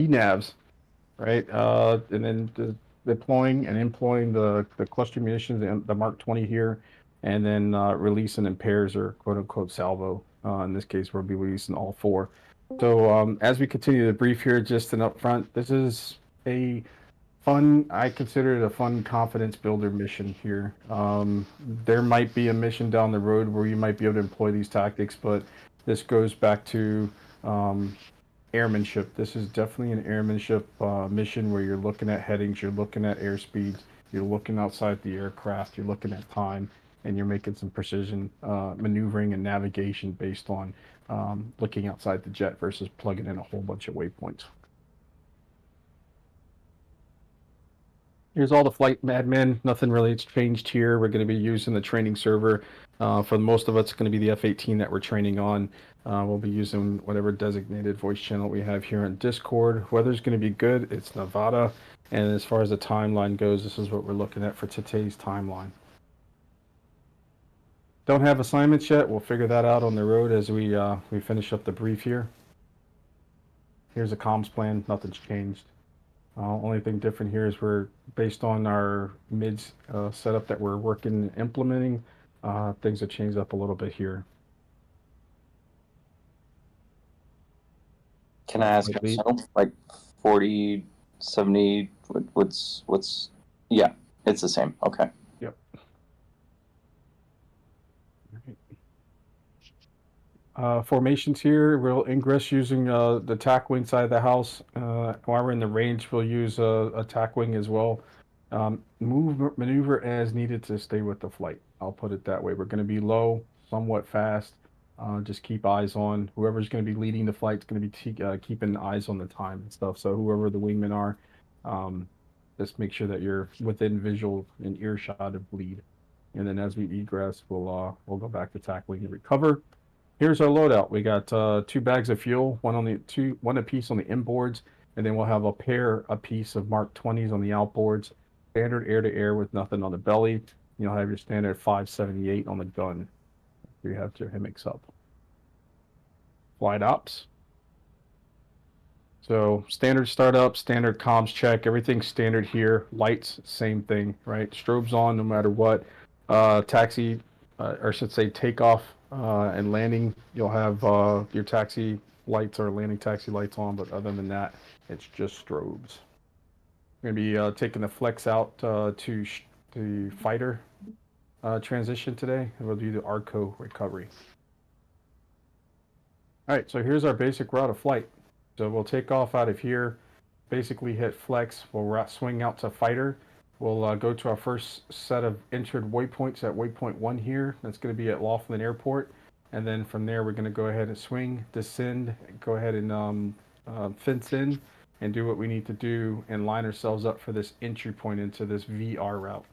ENAVs, right? And then deploying and employing the cluster munitions, the Mark 20 here, and then releasing in pairs or quote unquote salvo. In this case, we'll be releasing all four. So as we continue to brief here, just an upfront, this is a fun, I consider it a fun confidence builder mission here. There might be a mission down the road where you might be able to employ these tactics, but this goes back to airmanship. This is definitely an airmanship mission where you're looking at headings, you're looking at airspeeds, you're looking outside the aircraft, you're looking at time, and you're making some precision maneuvering and navigation based on looking outside the jet versus plugging in a whole bunch of waypoints. Here's all the flight admin. Nothing really has changed here. We're going to be using the training server. For most of us, it's going to be the F-18 that we're training on. We'll be using whatever designated voice channel we have here on Discord. Weather's going to be good. It's Nevada. And as far as the timeline goes, this is what we're looking at for today's timeline. Don't have assignments yet. We'll figure that out on the road as we finish up the brief here. Here's a comms plan. Nothing's changed. Only thing different here is we're based on our mids setup that we're working and implementing. Things have changed up a little bit here. Can I ask yourself, like 40, 70, what's, yeah, it's the same. Okay. Yep. Formations here, we'll ingress using the tack wing side of the house. While we're in the range, we'll use a tack wing as well. Maneuver as needed to stay with the flight. I'll put it that way. We're going to be low, somewhat fast. Just keep eyes on whoever's going to be leading the flight. Is going to be keeping eyes on the time and stuff. So whoever the wingmen are, just make sure that you're within visual and earshot of lead. And then as we egress, we'll go back to tack wing and recover. Here's our loadout. We got 2 bags of fuel, one apiece on the inboards, and then we'll have a pair apiece of Mark 20s on the outboards. Standard air-to-air with nothing on the belly. You'll have your standard 578 on the gun. You have your HMX up. Flight ops. So standard startup, standard comms check, everything's standard here. Lights, same thing, right? Strobes on no matter what. Taxi, or I should say takeoff and landing, you'll have your taxi lights or landing taxi lights on, but other than that, it's just strobes. We're going to be taking the flex out to fighter transition today, and we'll do the ARCO recovery. All right, so here's our basic route of flight. So we'll take off out of here, basically hit flex, we'll swing out to fighter. We'll go to our first set of entered waypoints at waypoint 1 here. That's going to be at Laughlin Airport. And then from there, we're going to go ahead and swing, descend, go ahead and fence in and do what we need to do and line ourselves up for this entry point into this VR route.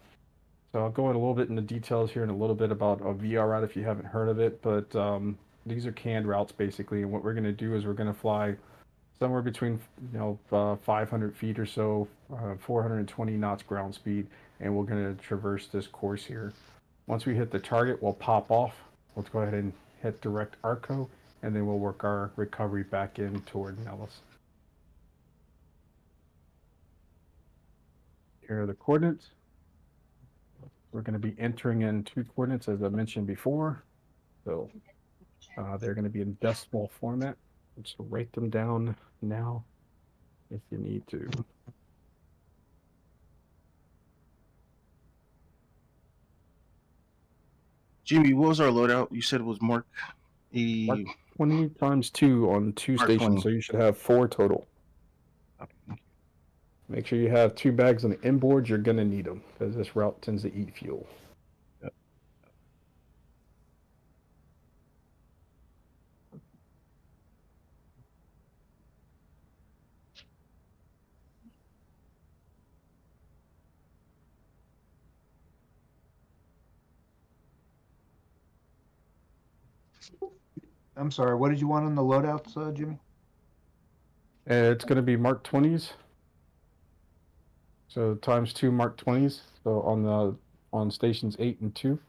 So I'll go in a little bit into details here and a little bit about a VR route if you haven't heard of it. But these are canned routes basically. And what we're going to do is we're going to fly somewhere between 500 feet or so, 420 knots ground speed, and we're going to traverse this course here. Once we hit the target, we'll pop off. Let's go ahead and hit direct ARCO, and then we'll work our recovery back in toward Nellis. Here are the coordinates. We're going to be entering in 2 coordinates, as I mentioned before. So they're going to be in decimal format. So write them down now if you need to. Jimmy, what was our loadout? You said it was Mark 20 times 2 on 2 Mark stations, 20. so you should have 4 total. Okay. Make sure you have 2 bags on the inboard. You're going to need them because this route tends to eat fuel. Yep. I'm sorry, what did you want on the loadouts, Jimmy? It's going to be Mark 20s. So times 2 Mark 20s. So on stations 8 and 2.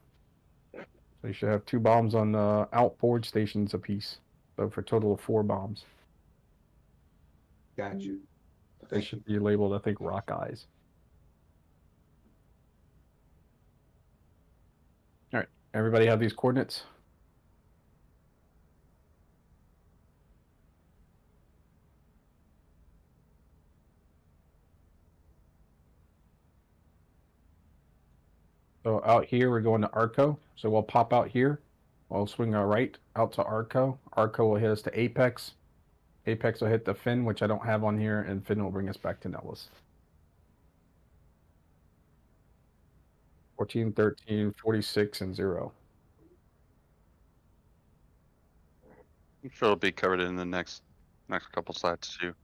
So you should have 2 bombs on outboard stations apiece. So for a total of 4 bombs. Gotcha. They should be labeled, I think, rock eyes. All right, everybody have these coordinates? So out here, we're going to Arco. So we'll pop out here. We'll swing our right out to Arco. Arco will hit us to Apex. Apex will hit the fin, which I don't have on here, and fin will bring us back to Nellis. 14, 13, 46, and 0. I'm sure it'll be covered in the next couple slides too.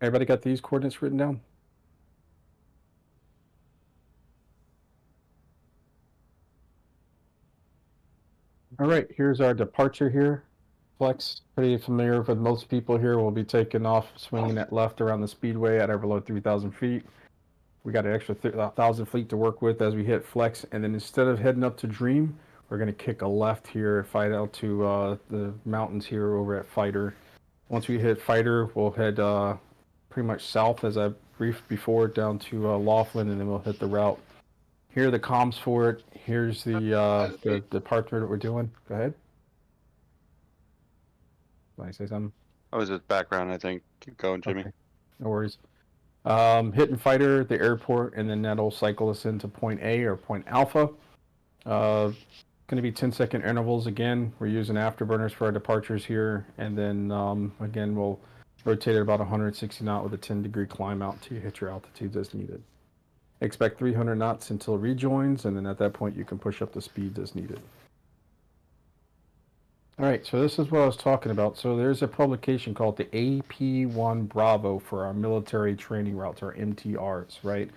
Everybody got these coordinates written down? All right, here's our departure here. Flex, pretty familiar with most people here. We'll be taking off, swinging it left around the speedway at or below 3,000 feet. We got an extra 1,000 feet to work with as we hit flex. And then instead of heading up to Dream, we're going to kick a left here, fight out to the mountains here over at Fighter. Once we hit Fighter, we'll head pretty much south, as I briefed before, down to Laughlin, and then we'll hit the route. Here are the comms for it. Here's the departure that we're doing. Go ahead. Can I say something? Oh, is it background? I think. Keep going, Jimmy. Okay. No worries. Hitting Fighter, the airport, and then that'll cycle us into point A or point Alpha. Going to be 10-second intervals again. We're using afterburners for our departures here, and then again we'll rotate at about 160 knot with a 10-degree climb out until you hit your altitudes as needed. Expect 300 knots until it rejoins, and then at that point you can push up the speeds as needed. All right, so this is what I was talking about. So there's a publication called the AP1 Bravo for our military training routes, or MTRs, right?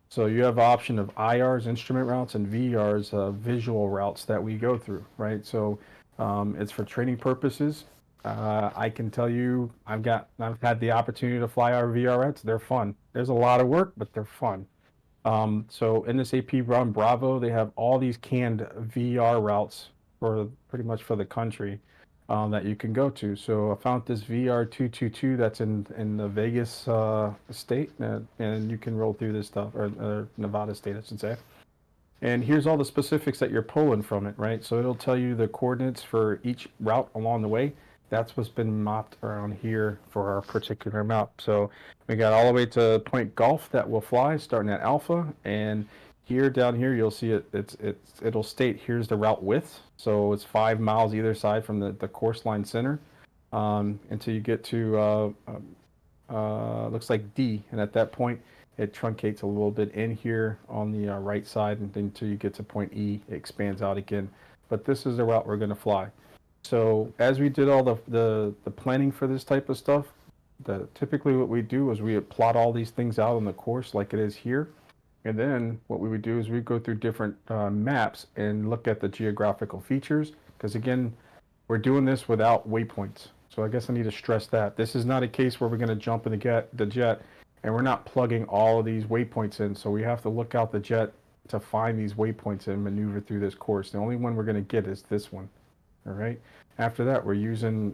So you have an option of IRs, instrument routes, and VRs, visual routes that we go through, right? So it's for training purposes. I can tell you, I've had the opportunity to fly our VR routes. They're fun. There's a lot of work, but they're fun. So in this AP1 Bravo, they have all these canned VR routes for pretty much for the country that you can go to. So I found this VR222 that's in the Vegas state, and you can roll through this stuff, or Nevada state, I should say. And here's all the specifics that you're pulling from it, right? So it'll tell you the coordinates for each route along the way. That's what's been mapped around here for our particular map. So we got all the way to Point Golf that will fly, starting at Alpha, and here down here you'll see it'll state here's the route width. So it's 5 miles either side from the course line center until you get to looks like D, and at that point it truncates a little bit in here on the right side, and then until you get to point E, it expands out again. But this is the route we're going to fly. So as we did all the planning for this type of stuff, typically what we do is we plot all these things out on the course like it is here. And then what we would do is we go through different maps and look at the geographical features. Because again, we're doing this without waypoints. So I guess I need to stress that. This is not a case where we're going to jump in the jet and we're not plugging all of these waypoints in. So we have to look out the jet to find these waypoints and maneuver through this course. The only one we're going to get is this one. All right. After that, we're using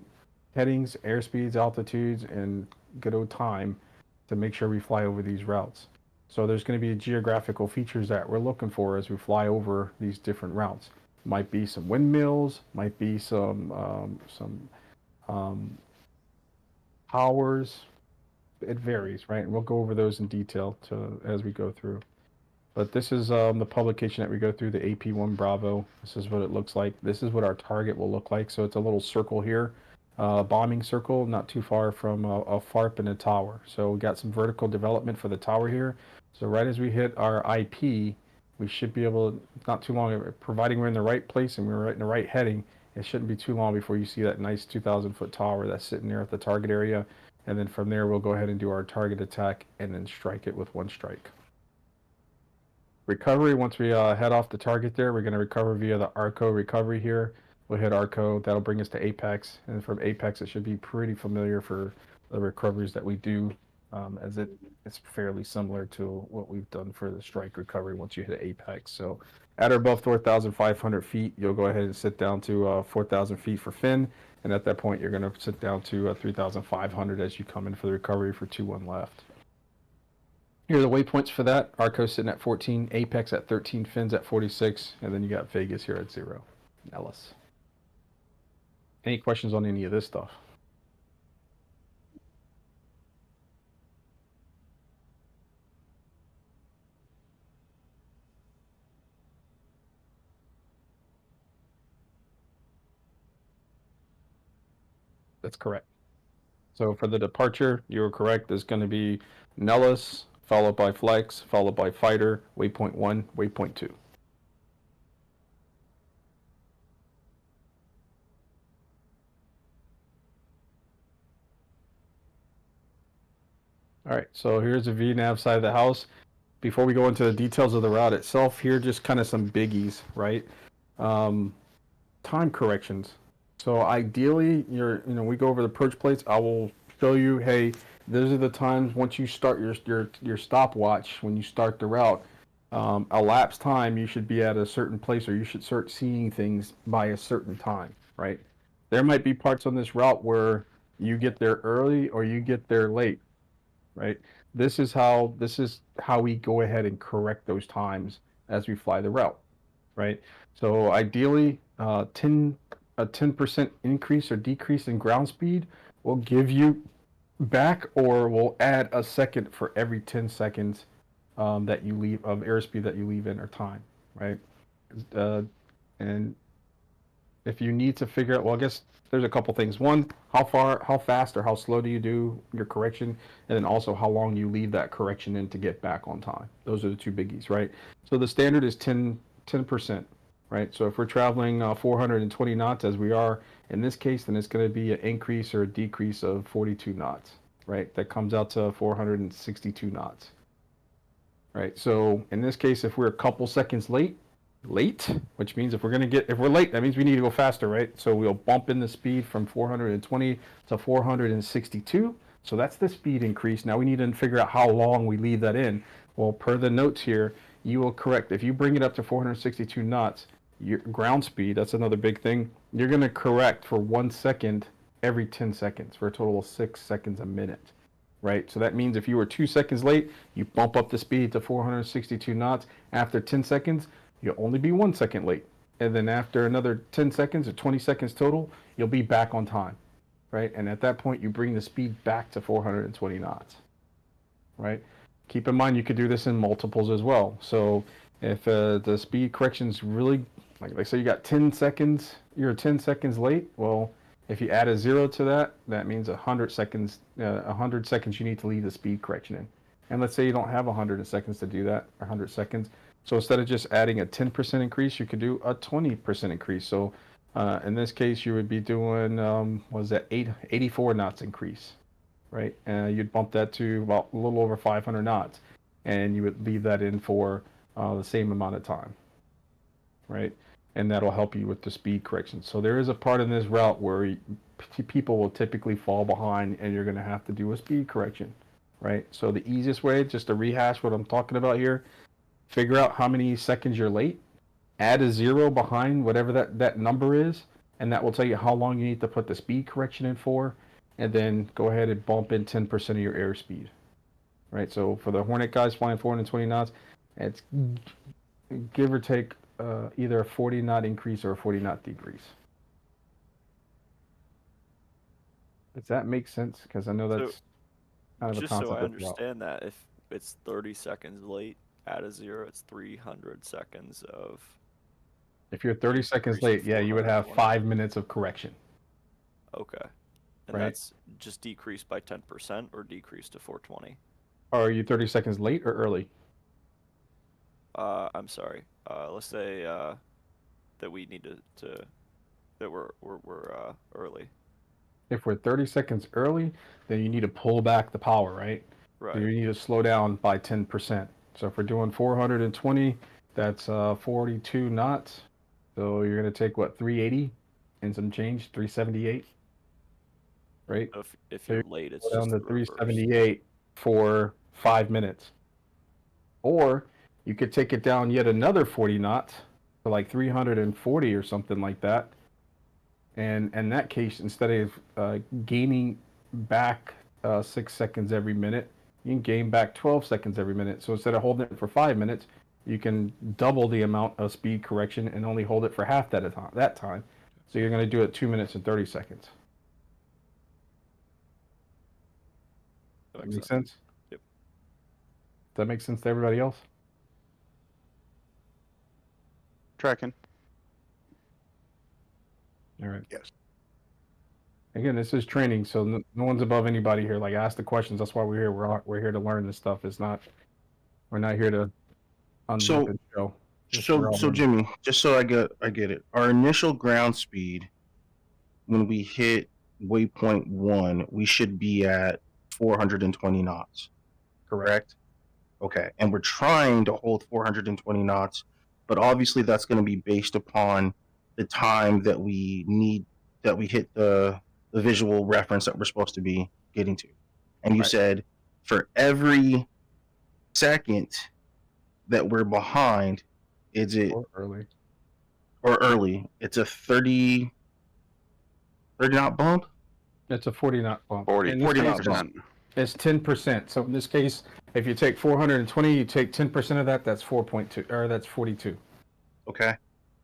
headings, airspeeds, altitudes, and good old time to make sure we fly over these routes. So there's going to be geographical features that we're looking for as we fly over these different routes. Might be some windmills, might be some towers. It varies, right? And we'll go over those in detail as we go through. But this is the publication that we go through, the AP1 Bravo. This is what it looks like. This is what our target will look like. So it's a little circle here, bombing circle, not too far from a FARP and a tower. So we got some vertical development for the tower here. So right as we hit our IP, we should be able to, not too long, providing we're in the right place and we're right in the right heading, it shouldn't be too long before you see that nice 2,000-foot tower that's sitting there at the target area. And then from there, we'll go ahead and do our target attack and then strike it with one strike. Recovery, once we head off the target there, we're going to recover via the Arco recovery here. We'll hit Arco, that'll bring us to Apex, and from Apex it should be pretty familiar for the recoveries that we do, as it's fairly similar to what we've done for the strike recovery once you hit Apex. So at or above 4,500 feet, you'll go ahead and sit down to 4,000 feet for fin, And at that point, you're going to sit down to 3,500 as you come in for the recovery for 2-1 left. Here are the waypoints for that. Arco sitting at 14, Apex at 13, Fins at 46, and then you got Vegas here at 0. Nellis. Any questions on any of this stuff? That's correct. So for the departure, you were correct. There's going to be Nellis, followed by Flex, followed by Fighter, waypoint 1, waypoint 2. All right, so here's the VNav side of the house. Before we go into the details of the route itself, here just kind of some biggies, right? Time corrections. So ideally, we go over the approach plates. I will show you, hey, those are the times once you start your stopwatch, when you start the route, elapsed time, you should be at a certain place, or you should start seeing things by a certain time, right? There might be parts on this route where you get there early or you get there late, right? This is how we go ahead and correct those times as we fly the route, right? So ideally, a 10% increase or decrease in ground speed will give you back, or will add a second for every 10 seconds that you leave of airspeed that you leave in, or time, right? And if you need to figure out, well, I guess there's a couple things. One, how fast or how slow do you do your correction, and then also how long you leave that correction in to get back on time. Those are the two biggies, right? So the standard is 10%. Right, so if we're traveling 420 knots as we are in this case, then it's going to be an increase or a decrease of 42 knots, right? That comes out to 462 knots, right? So in this case, if we're a couple seconds late, which means if we're late, that means we need to go faster, right? So we'll bump in the speed from 420 to 462. So that's the speed increase. Now we need to figure out how long we leave that in. Well, per the notes here, you will correct. If you bring it up to 462 knots, your ground speed, that's another big thing, you're going to correct for 1 second every 10 seconds for a total of 6 seconds a minute, right? So that means if you were 2 seconds late, you bump up the speed to 462 knots. After 10 seconds, you'll only be 1 second late. And then after another 10 seconds or 20 seconds total, you'll be back on time, right? And at that point, you bring the speed back to 420 knots, right? Keep in mind, you could do this in multiples as well. So if the speed correction's really, like say you got 10 seconds, you're 10 seconds late. Well, if you add a 0 to that, that means 100 seconds. 100 seconds you need to leave the speed correction in. And let's say you don't have 100 seconds to do that, or 100 seconds. So instead of just adding a 10% increase, you could do a 20% increase. So in this case, you would be doing, 84 knots increase, right? You'd bump that to about a little over 500 knots, and you would leave that in for the same amount of time, right? And that'll help you with the speed correction. So there is a part in this route where people will typically fall behind, and you're going to have to do a speed correction, right? So the easiest way, just to rehash what I'm talking about here, figure out how many seconds you're late, add a 0 behind whatever that number is, and that will tell you how long you need to put the speed correction in for, and then go ahead and bump in 10% of your airspeed, right? So for the Hornet guys flying 420 knots, it's give or take either a 40 knot increase or a 40 knot decrease. Does that make sense? Because I know that's kind of a Just concept. so I as well. understand that, if it's 30 seconds late, add a 0, it's 300 seconds of... If you're 30 seconds Increase late, of yeah, you would have 5 minutes of correction. Okay. And Right. that's just decreased by 10% or decreased to 420? Are you 30 seconds late or early? I'm sorry. Let's say that we need that we're early. If we're 30 seconds early, then you need to pull back the power, right? Right. So you need to slow down by 10%. So if we're doing 420, that's 42 knots. So you're going to take, what, 380 and some change, 378, right? So if So you're late, it's Go down just to the reverse. 378 for 5 minutes. Or you could take it down yet another 40 knots to like 340 or something like that. And in that case, instead of gaining back 6 seconds every minute, you can gain back 12 seconds every minute. So instead of holding it for 5 minutes, you can double the amount of speed correction and only hold it for half that time. So you're going to do it 2 minutes and 30 seconds. That makes sense? Yep. Does that make sense to everybody else? Tracking. All right. Yes. Again, this is training, so no one's above anybody here. Like, ask the questions. That's why we're here. We're here to learn this stuff. We're not here to So- the show. So Jimmy, just so I get it. Our initial ground speed when we hit waypoint 1, we should be at 420 knots. Correct? Okay. And we're trying to hold 420 knots, but obviously that's going to be based upon the time that we hit the visual reference that we're supposed to be getting to. And you Right. said for every second that we're behind, is it Or early. or early, it's a 30 knot bump? It's a 40 knot bump. 40, In this 40 case, knot bump. It's 10%. So in this case, if you take 420, you take 10% of that. That's 4.2, or that's 42. Okay.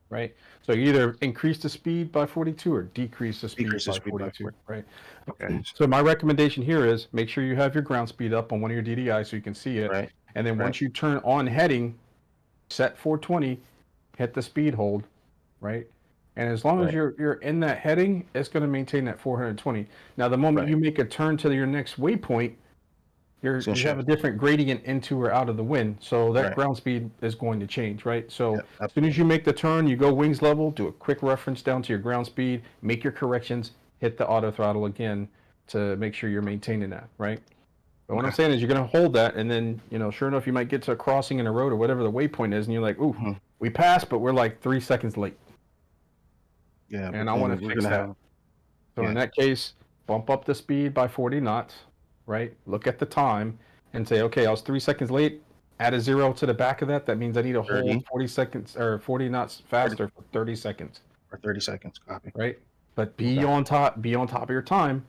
Right. So you either increase the speed by 42 or decrease the speed, Decrease the by, speed by 42, right? Okay. So my recommendation here is make sure you have your ground speed up on one of your DDI so you can see it. Right. And then Right. once you turn on heading, set 420, hit the speed hold, right? And as long as Right. you're in that heading, it's going to maintain that 420. Now, the moment Right. you make a turn to your next waypoint, you It's gonna have a shift. different gradient into or out of the wind. So that Right. ground speed is going to change, right? So Yep, as soon as you make the turn, you go wings level, do a quick reference down to your ground speed, make your corrections, hit the auto throttle again to make sure you're maintaining that, right? But what I'm Okay. saying is you're going to hold that, and then, sure enough, you might get to a crossing in a road or whatever the waypoint is, and you're like, ooh, Mhm. we passed, but we're like 3 seconds late. Yeah. And but I wanna then we're fix gonna that. have So in Yeah. that case, bump up the speed by 40 knots, right? Look at the time and say, okay, I was 3 seconds late. Add a 0 to the back of that. That means I need to 30. hold 40 seconds or 40 knots faster for 30 seconds, or 30 seconds. Copy. right? But be Okay. on top of your time.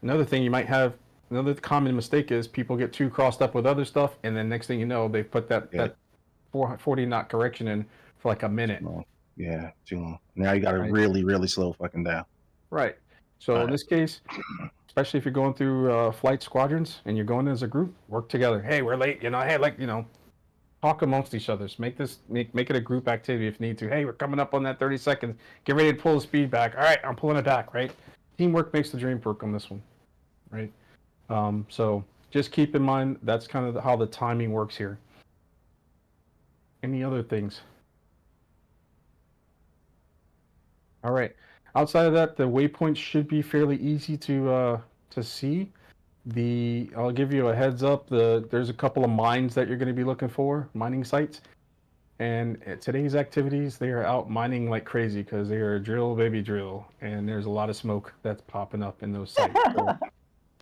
Another thing you might have, another common mistake is people get too crossed up with other stuff, and then next thing you know, they've put that Yeah. 40 knot correction in for like a minute. No. Yeah, too long. Now you got to Right. really, really slow fucking down. Right. So in Right. this case, especially if you're going through flight squadrons and you're going as a group, work together. Hey, we're late. Hey, talk amongst each other. Make it a group activity if you need to. Hey, we're coming up on that 30 seconds. Get ready to pull the speed back. All right, I'm pulling it back. Right. Teamwork makes the dream work on this one. Right. So just keep in mind that's kind of how the timing works here. Any other things? All right. Outside of that, the waypoints should be fairly easy to see. I'll give you a heads up. There's a couple of mines that you're going to be looking for, mining sites. And at today's activities, they are out mining like crazy because they are drill, baby, drill, and there's a lot of smoke that's popping up in those sites. So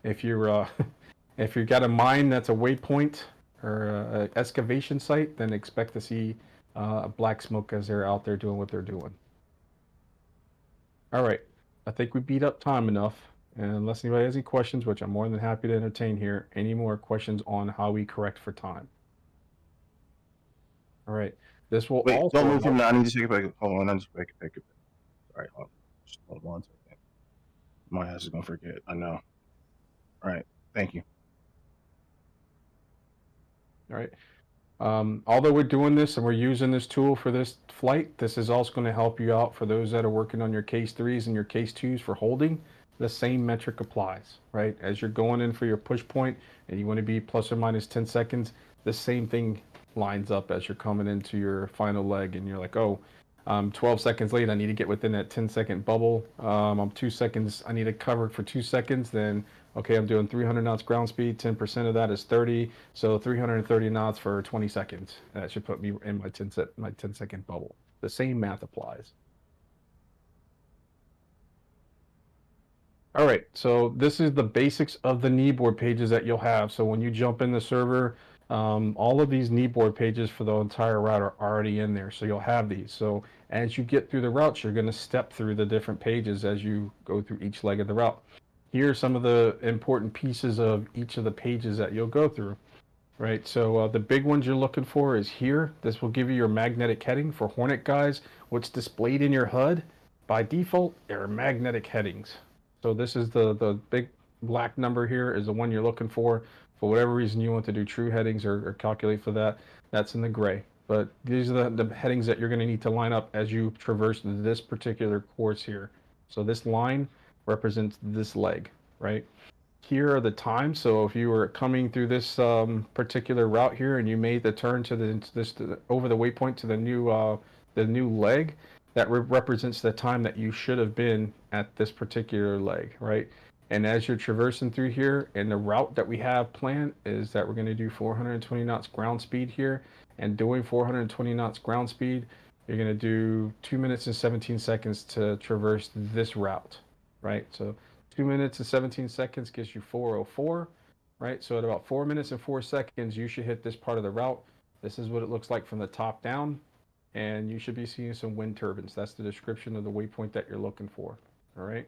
if you're if you've got a mine that's a waypoint or a excavation site, then expect to see black smoke as they're out there doing what they're doing. All right, I think we beat up time enough. And unless anybody has any questions, which I'm more than happy to entertain here, any more questions on how we correct for time? All right, this will Wait, also don't move him help- now. I need to take it back. Hold on. I need to take it back. All right, hold on. Just hold on 1 second. My ass is going to forget. I know. All right. Thank you. All right. Although we're doing this and we're using this tool for this flight, this is also going to help you out for those that are working on your case 3s and your case 2s for holding. The same metric applies, right? As you're going in for your push point and you want to be plus or minus 10 seconds, the same thing lines up as you're coming into your final leg and you're like, oh, I'm 12 seconds late. I need to get within that 10-second bubble. I'm 2 seconds. I need to cover for 2 seconds. Then, okay, I'm doing 300 knots ground speed. 10% of that is 30. So 330 knots for 20 seconds. That should put me in my 10-second bubble. The same math applies. All right, so this is the basics of the kneeboard pages that you'll have. So when you jump in the server, All of these kneeboard pages for the entire route are already in there, so you'll have these. So as you get through the routes, you're going to step through the different pages as you go through each leg of the route. Here are some of the important pieces of each of the pages that you'll go through, right? So the big ones you're looking for is here. This will give you your magnetic heading for Hornet guys. What's displayed in your HUD by default are magnetic headings. So this is the big black number here is the one you're looking for. For whatever reason you want to do true headings or calculate for that, that's in the gray. But these are the headings that you're going to need to line up as you traverse this particular course here. So this line represents this leg, right? Here are the times. So if you were coming through this particular route here and you made the turn to over the waypoint to the new leg, that represents the time that you should have been at this particular leg, right? And as you're traversing through here, and the route that we have planned is that we're going to do 420 knots ground speed here. And doing 420 knots ground speed, you're going to do 2 minutes and 17 seconds to traverse this route, right? So 2 minutes and 17 seconds gives you 4:04, right? So at about 4 minutes and 4 seconds, you should hit this part of the route. This is what it looks like from the top down. And you should be seeing some wind turbines. That's the description of the waypoint that you're looking for, all right?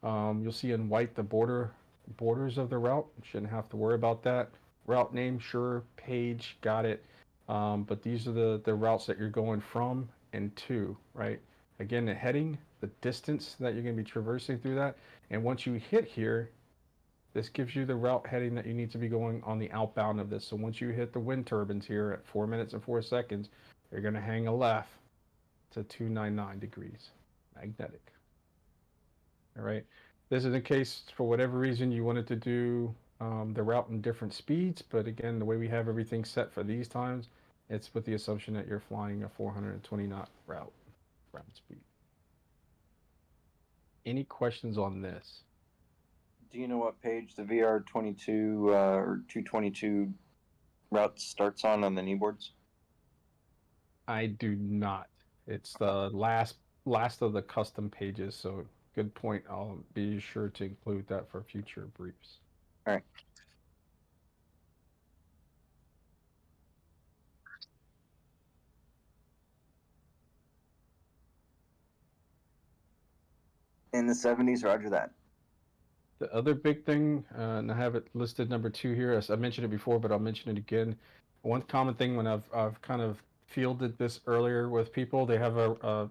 You'll see in white the borders of the route. You shouldn't have to worry about that. Route name, sure, page, got it. But these are the routes that you're going from and to, right? Again, the heading, the distance that you're going to be traversing through that. And once you hit here, this gives you the route heading that you need to be going on the outbound of this. So once you hit the wind turbines here at 4 minutes and 4 seconds, you're going to hang a left to 299 degrees, magnetic. All right. This is in case, for whatever reason, you wanted to do the route in different speeds. But again, the way we have everything set for these times, it's with the assumption that you're flying a 420 knot route ground speed. Any questions on this? Do you know what page the VR22 or 222 route starts on the kneeboards? I do not. It's the last of the custom pages, so good point. I'll be sure to include that for future briefs. All right. In the 70s, roger that. The other big thing, and I have it listed number 2 here, as I mentioned it before, but I'll mention it again. One common thing when I've kind of fielded this earlier with people, they have a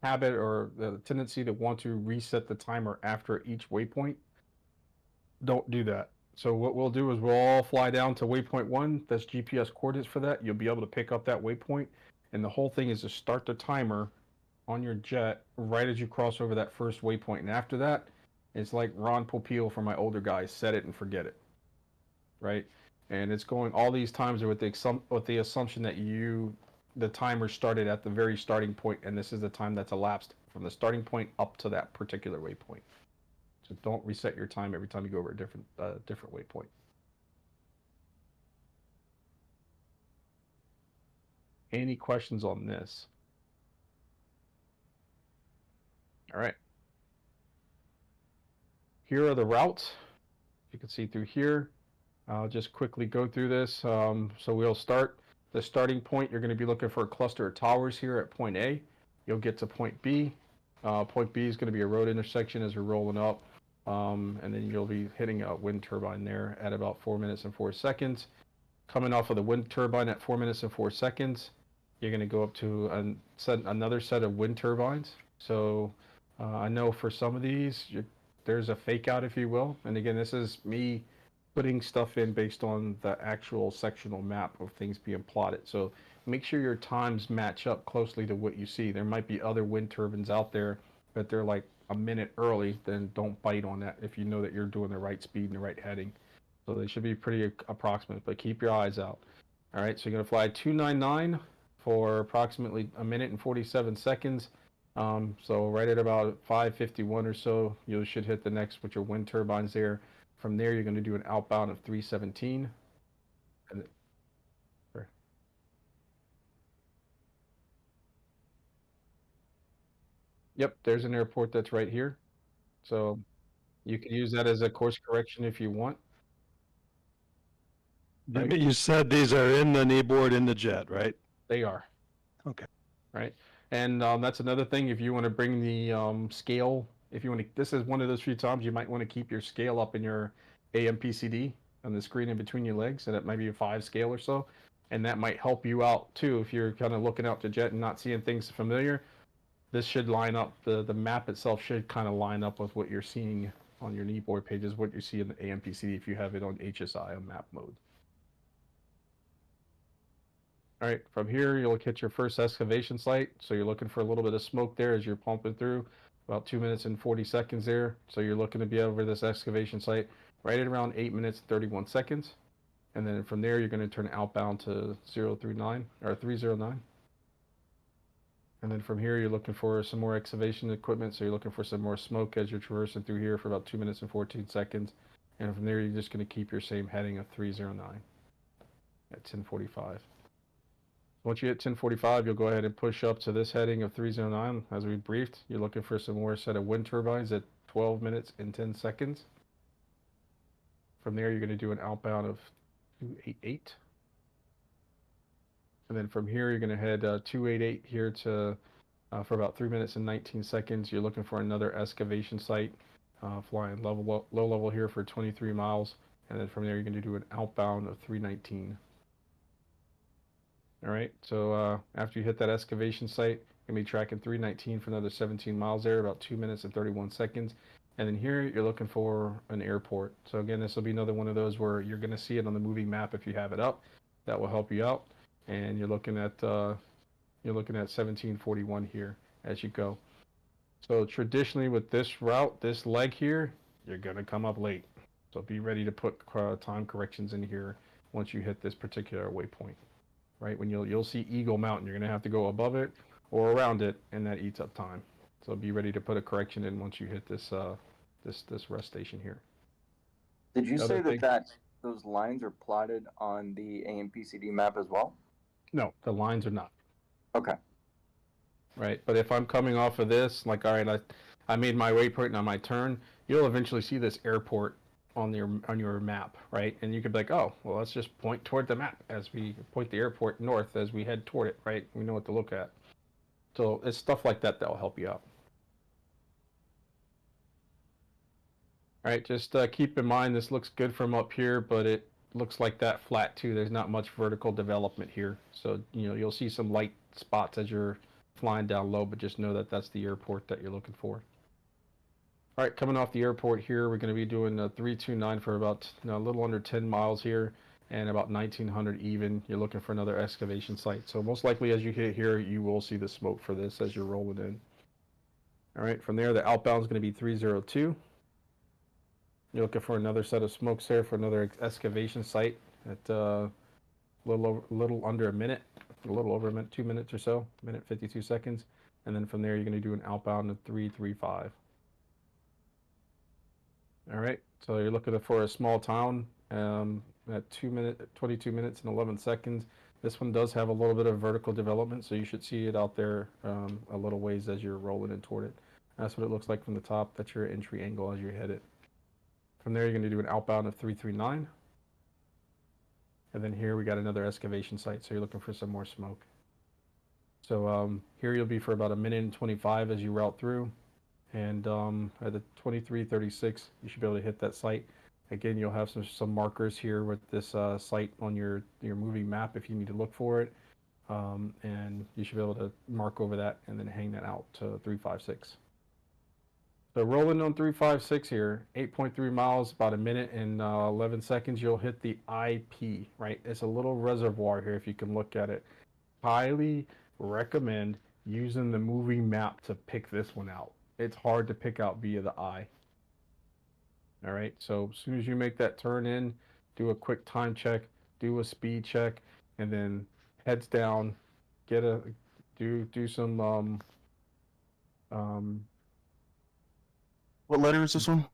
habit or the tendency to want to reset the timer after each waypoint. Don't do that. So what we'll do is we'll all fly down to waypoint 1. That's GPS coordinates for that. You'll be able to pick up that waypoint. And the whole thing is to start the timer on your jet right as you cross over that first waypoint. And after that, it's like Ron Popeil for my older guys, set it and forget it, right? And it's going, all these times are with the assumption that the timer started at the very starting point, and this is the time that's elapsed from the starting point up to that particular waypoint. So don't reset your time every time you go over a different waypoint. Any questions on this? All right. Here are the routes. You can see through here. I'll just quickly go through this. So we'll start the starting point. You're going to be looking for a cluster of towers here at point A. You'll get to point B. Point B is going to be a road intersection as we're rolling up. And then you'll be hitting a wind turbine there at about 4 minutes and 4 seconds. Coming off of the wind turbine at 4 minutes and 4 seconds, you're going to go up to another set of wind turbines. So I know for some of these, there's a fake out, if you will. And again, this is me putting stuff in based on the actual sectional map of things being plotted. So make sure your times match up closely to what you see. There might be other wind turbines out there, but they're like a minute early. Then don't bite on that if you know that you're doing the right speed and the right heading. So they should be pretty approximate, but keep your eyes out. All right, so you're going to fly 299 for approximately 1 minute and 47 seconds. So right at about 5:51 or so, you should hit the next with your wind turbines there. From there, you're going to do an outbound of 317. And yep, there's an airport that's right here. So you can use that as a course correction if you want. Right? You said these are in the kneeboard in the jet, right? They are. Okay. Right. And that's another thing. If you want to bring the scale, if you want to, this is one of those few times you might want to keep your scale up in your AMPCD on the screen in between your legs, and it might be a 5 scale or so. And that might help you out too if you're kind of looking out to jet and not seeing things familiar. This should line up, the map itself should kind of line up with what you're seeing on your kneeboard pages, what you see in the AMPCD if you have it on HSI on map mode. All right, from here, you'll hit your first excavation site. So you're looking for a little bit of smoke there as you're pumping through, about 2 minutes and 40 seconds there. So you're looking to be over this excavation site right at around 8 minutes and 31 seconds. And then from there, you're going to turn outbound to 039 or 309. And then from here, you're looking for some more excavation equipment. So you're looking for some more smoke as you're traversing through here for about 2 minutes and 14 seconds. And from there, you're just going to keep your same heading of 309 at 1045. Once you hit 1045, you'll go ahead and push up to this heading of 309. As we briefed, you're looking for some more set of wind turbines at 12 minutes and 10 seconds. From there, you're going to do an outbound of 288. And then from here, you're going to head 288 here to for about 3 minutes and 19 seconds. You're looking for another excavation site, flying low level here for 23 miles. And then from there, you're going to do an outbound of 319. All right, so after you hit that excavation site, you're going to be tracking 319 for another 17 miles there, about 2 minutes and 31 seconds. And then here, you're looking for an airport. So again, this will be another one of those where you're going to see it on the moving map if you have it up. That will help you out. And you're looking at 1741 here as you go. So traditionally with this route, this leg here, you're going to come up late. So be ready to put time corrections in here once you hit this particular waypoint. Right, when you'll see Eagle Mountain, you're going to have to go above it or around it, and that eats up time. So be ready to put a correction in once you hit this this rest station here. Did you say thing- that those lines are plotted on the AMPCD map as well? No, the lines are not. Okay. Right, but if I'm coming off of this, like, all right, I made my waypoint on my turn, you'll eventually see this airport on your map, right? And you could be like, oh, well, let's just point toward the map as we point the airport north as we head toward it, right? We know what to look at. So it's stuff like that that'll help you out. All right, just keep in mind this looks good from up here, but it looks like that flat too. There's not much vertical development here. So, you'll see some light spots as you're flying down low, but just know that that's the airport that you're looking for. All right, coming off the airport here, we're going to be doing 329 for about a little under 10 miles here and about 1900 even. You're looking for another excavation site. So most likely as you hit here, you will see the smoke for this as you're rolling in. All right, from there, the outbound is going to be 302. You're looking for another set of smokes there for another excavation site at a little under a minute, a little over a minute, 2 minutes or so, minute 52 seconds. And then from there, you're going to do an outbound of 335. All right, so you're looking for a small town at 22 minutes and 11 seconds. This one does have a little bit of vertical development, so you should see it out there a little ways as you're rolling in toward it. That's what it looks like from the top. That's your entry angle as you hit it. From there, you're going to do an outbound of 339. And then here we got another excavation site, so you're looking for some more smoke. So here you'll be for about 1:25 as you route through. And at the 23:36, you should be able to hit that site. Again, you'll have some markers here with this site on your moving map if you need to look for it. And you should be able to mark over that and then hang that out to 356. So rolling on 356 here, 8.3 miles, about 1 minute and 11 seconds, you'll hit the IP, right? It's a little reservoir here if you can look at it. Highly recommend using the moving map to pick this one out. It's hard to pick out via the eye. All right, so as soon as you make that turn in, do a quick time check, do a speed check, and then heads down, do some What letter is this one?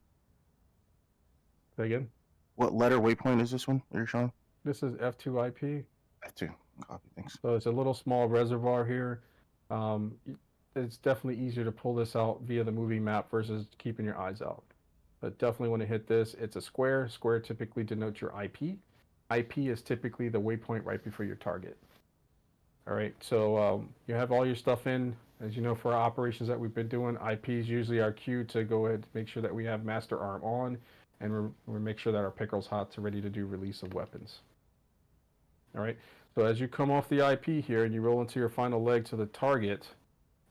say again. What letter waypoint is this one that you're showing? This is F2IP. F2. Copy. Thanks. So it's a little small reservoir here. It's definitely easier to pull this out via the moving map versus keeping your eyes out. But definitely want to hit this. It's a square. Square typically denotes your IP. IP is typically the waypoint right before your target. All right, so you have all your stuff in. As you know, for our operations that we've been doing, IP is usually our cue to go ahead and make sure that we have master arm on, and we make sure that our pickerel's hot to ready to do release of weapons. All right, so as you come off the IP here and you roll into your final leg to the target,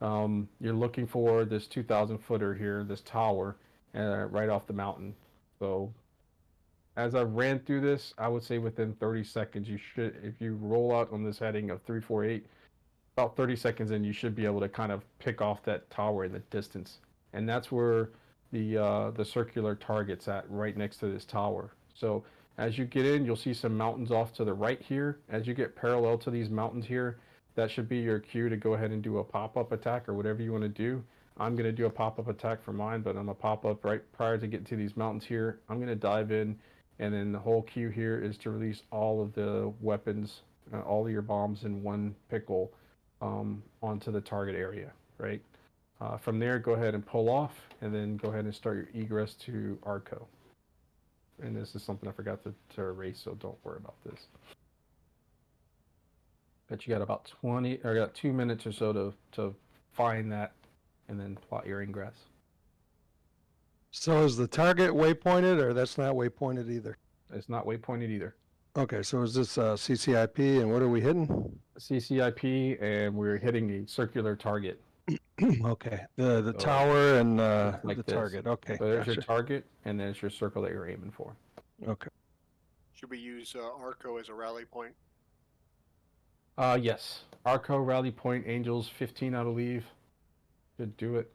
you're looking for this 2,000 footer here, this tower, right off the mountain. So as I ran through this, I would say within 30 seconds, you should, if you roll out on this heading of 348, about 30 seconds in, you should be able to kind of pick off that tower in the distance. And that's where the circular target's at, right next to this tower. So as you get in, you'll see some mountains off to the right here. As you get parallel to these mountains here, that should be your cue to go ahead and do a pop-up attack or whatever you want to do. I'm going to do a pop-up attack for mine, but I'm going to pop up right prior to getting to these mountains here. I'm going to dive in, and then the whole cue here is to release all of the weapons, all of your bombs in one pickle onto the target area, right? From there, go ahead and pull off, and then go ahead and start your egress to Arco. And this is something I forgot to erase, so don't worry about this. But you got about 2 minutes or so to find that, and then plot your ingress. So is the target waypointed, or that's not waypointed either? It's not waypointed either. Okay, so is this CCIP, and what are we hitting? CCIP, and we're hitting a circular target. Okay, the So, tower and like the this. target. Okay, So there's your gotcha. target, and there's your circle that you're aiming for. Okay. Should we use Arco as a rally point? Yes. Arco, Rally Point, Angels, 15 out of leave. Should do it.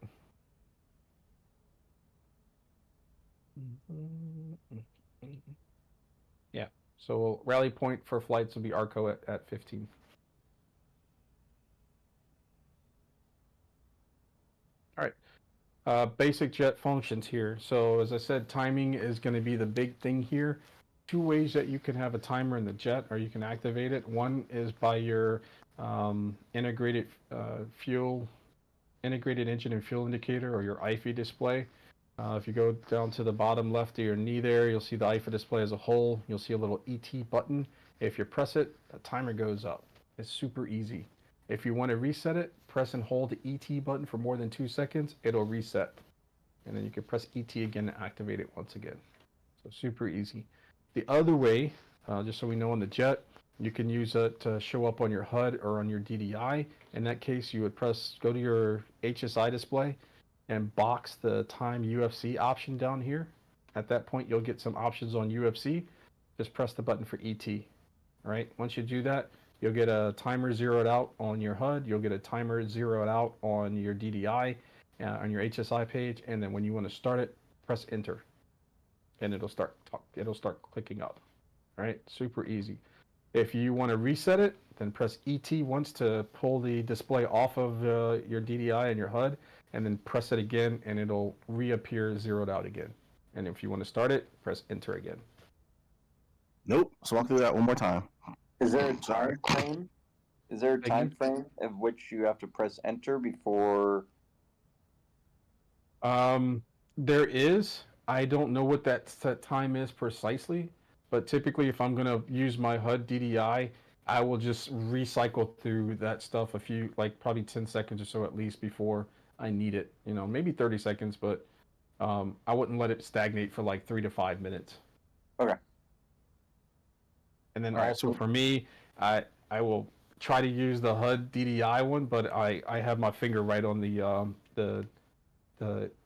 Yeah. So Rally Point for flights will be Arco at 15. All right. Basic jet functions here. So as I said, timing is going to be the big thing here. Two ways that you can have a timer in the jet, or you can activate it. One is by your integrated engine and fuel indicator, or your IFE display. If you go down to the bottom left of your knee there, you'll see the IFE display as a whole. You'll see a little ET button. If you press it, the timer goes up. It's super easy. If you want to reset it, press and hold the ET button for more than 2 seconds. It'll reset. And then you can press ET again to activate it once again. So super easy. The other way, just so we know on the jet, you can use it to show up on your HUD or on your DDI. In that case, you would go to your HSI display and box the time UFC option down here. At that point, you'll get some options on UFC. Just press the button for ET. All right, once you do that, you'll get a timer zeroed out on your HUD. You'll get a timer zeroed out on your DDI, on your HSI page. And then when you want to start it, press enter. And it'll start clicking up. All right, super easy. If you want to reset it, then press ET once to pull the display off of your DDI and your HUD, and then press it again, and it'll reappear zeroed out again. And if you want to start it, press enter again. Nope. So walk through that one more time. Is there a time frame? Is there a time frame of which you have to press enter before? There is. I don't know what that set time is precisely, but typically if I'm going to use my HUD DDI, I will just recycle through that stuff probably 10 seconds or so at least before I need it. You know, maybe 30 seconds, but I wouldn't let it stagnate for like 3 to 5 minutes. Okay. And then All right. also for me, I will try to use the HUD DDI one, but I have my finger right on the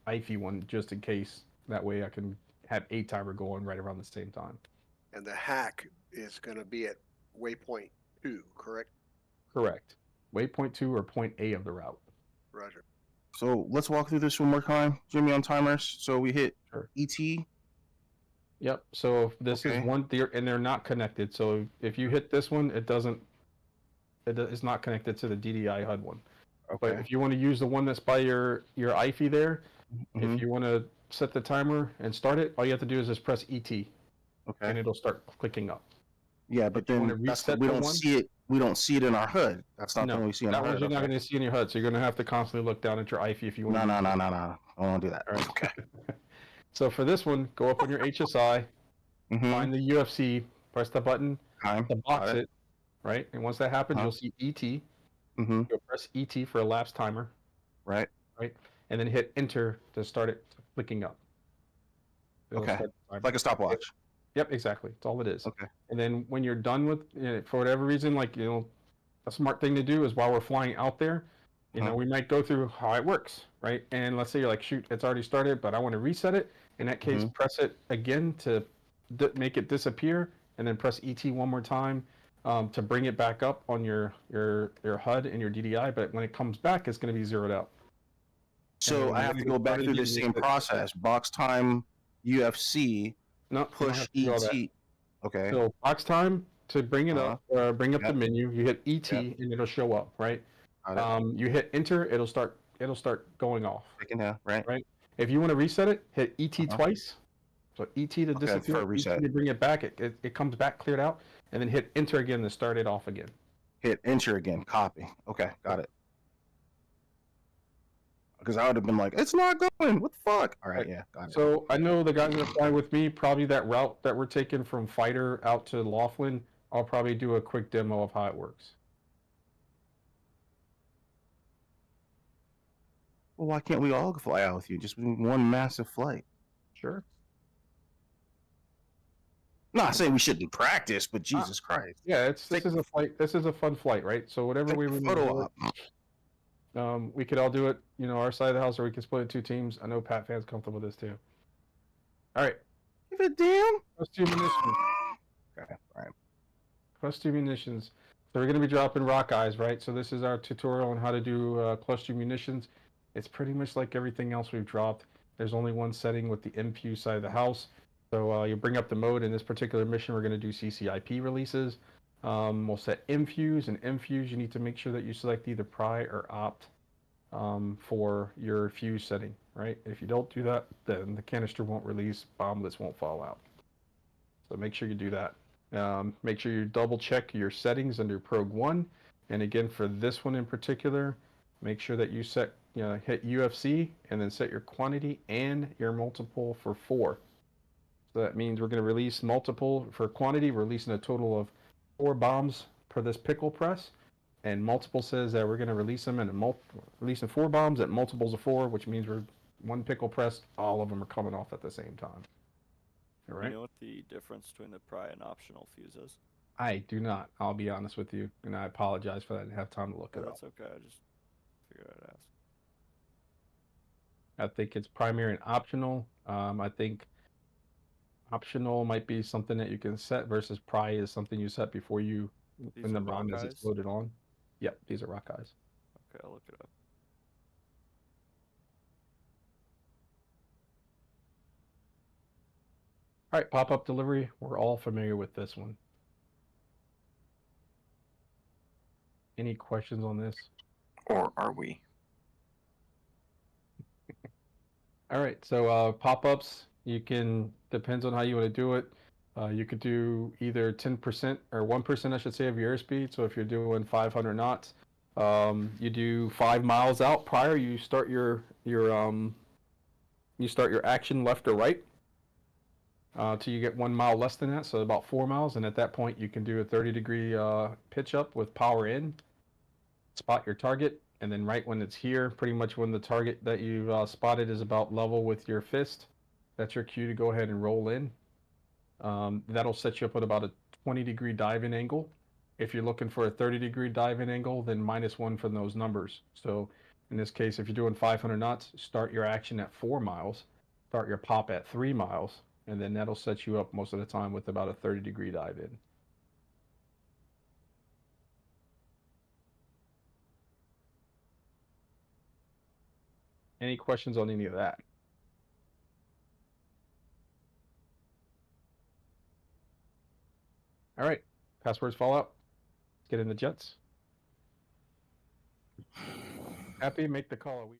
IFE one just in case. That way I can have a timer going right around the same time. And the hack is going to be at waypoint 2, correct? Correct. Waypoint 2 or point A of the route. Roger. So let's walk through this one more time, Jimmy, on timers. So we hit Sure. ET. Yep. So this Okay. is one, and they're not connected. So if you hit this one, it's not connected to the DDI HUD one. But Okay. if you want to use the one that's by your IFE there, Mhm. if you want to set the timer and start it, all you have to do is just press ET, and Okay. it'll start clicking up. Yeah, but if you then wanna that's, reset we the don't one- see it. We don't see it in our HUD. That's not the No, one we see in that our one HUD. you're not Okay. going to see in your HUD, so you're going to have to constantly look down at your IFE if you want. No. I don't want to do that. All right. Okay. So for this one, go up on your HSI, Mhm. find the UFC, press the button Time. to box Got it, right? And once that happens, Uh-huh. you'll see ET. Mm-hmm. You'll press ET for a lapse timer, Right. right? And then hit enter to start it flicking up. It'll Okay. start the timer. Like a stopwatch. Yep, exactly. That's all it is. Okay. And then when you're done with, for whatever reason, like, a smart thing to do is while we're flying out there, we might go through how it works, right? And let's say you're like, shoot, it's already started, but I want to reset it. In that case, press it again to make it disappear, and then press ET one more time to bring it back up on your HUD and your DDI. But when it comes back, it's going to be zeroed out. So then I have to go back through the same process. Box time, UFC, No, you don't push have to do all that. ET. Okay. So box time to bring it up, bring up the Yep. menu. You hit ET Yep. and it'll show up, right? Got it. You hit enter, it'll start going off. Taken down. Right. Right. If you want to reset it, hit ET twice. So ET to disappear, for a reset. ET to bring it back. It comes back cleared out, and then hit enter again to start it off again. Hit enter again. Copy. Okay. Got it. Because I would have been like, it's not going. What the fuck? All right. Right. Yeah. Got it. So I know the guys that fly with me, probably that route that we're taking from Fighter out to Laughlin, I'll probably do a quick demo of how it works. Well, why can't we all fly out with you? Just one massive flight. Sure. Not saying we shouldn't practice, but Jesus Christ. Yeah, this is a flight. This is a fun flight, right? So whatever Take we a would photo do, we could all do it, our side of the house, or we could split it 2 teams. I know Pat fan's comfortable with this too. All right. Give a damn. Plus 2 munitions. Okay. All right. Plus 2 munitions. So we're going to be dropping rock eyes, right? So this is our tutorial on how to do plus 2 munitions. It's pretty much like everything else we've dropped. There's only one setting with the infuse side of the house. So you bring up the mode. In this particular mission, we're going to do CCIP releases. We'll set infuse, and infuse, you need to make sure that you select either pry or opt for your fuse setting, right? If you don't do that, then the canister won't release, bomblets won't fall out. So make sure you do that. Make sure you double check your settings under Prog 1. And again, for this one in particular, make sure that you hit UFC and then set your quantity and your multiple for 4. So that means we're going to release multiple for quantity. We're releasing a total of 4 bombs per this pickle press. And multiple says that we're going to release them releasing 4 bombs at multiples of 4, which means we're one pickle press, all of them are coming off at the same time. All right. You know what the difference between the pry and optional fuse is? I do not. I'll be honest with you, and I apologize for that. I didn't have time to look it up. That's okay. I just figured I'd ask. I think it's primary and optional. I think optional might be something that you can set versus pry is something you set before you These when the are bomb rock is eyes? exploded on. Yep, these are rock eyes. Okay, I'll look it up. All right, pop-up delivery. We're all familiar with this one. Any questions on this? Or are we? All right, so pop-ups, you can, depends on how you want to do it. You could do either 10% or 1%, I should say, of your airspeed. So if you're doing 500 knots, you do 5 miles out prior. You start your action left or right till you get 1 mile less than that, so about 4 miles. And at that point, you can do a 30-degree pitch up with power in, spot your target, and then right when it's here, pretty much when the target that you spotted is about level with your fist, that's your cue to go ahead and roll in. That'll set you up at about a 20-degree dive-in angle. If you're looking for a 30-degree dive-in angle, then -1 from those numbers. So in this case, if you're doing 500 knots, start your action at 4 miles, start your pop at 3 miles, and then that'll set you up most of the time with about a 30-degree dive-in. Any questions on any of that? All right, passwords Fallout. Let's get in the jets. Happy, make the call.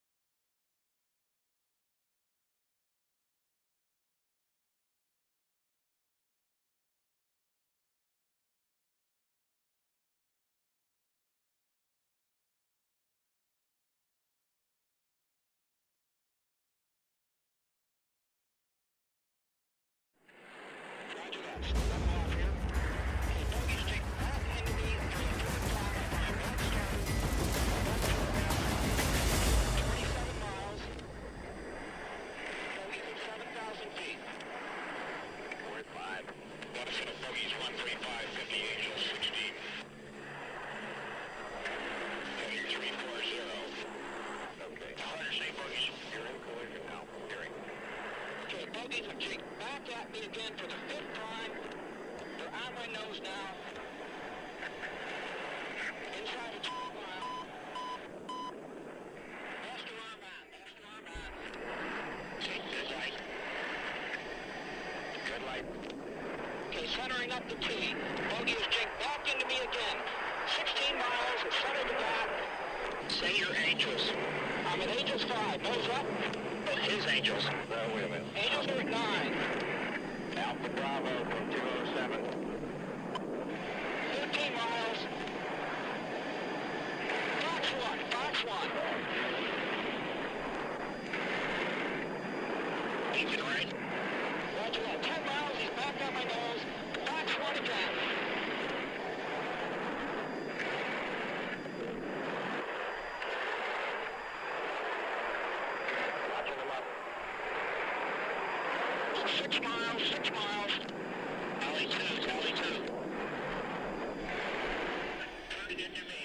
bogies have jigged back at me again for the 5th time. They're on my nose now. Inside a 2 mile. Master arm on, master arm on. Good light. Good light. Okay, centering up the T. Bogey has jigged back into me again. 16 miles, it's centered to back. Say your angels. I'm at Angels 5, nose up. His angels. Wait a minute. Angels are at 9. Alpha Bravo from 207. 13 miles. Fox 1, Fox 1. Engine right. Roger that. 10 miles, he's back on my nose. Fox 1 again. Roger them up. 6 miles, 6 miles. Alley 2, Alley 2. Turning into me.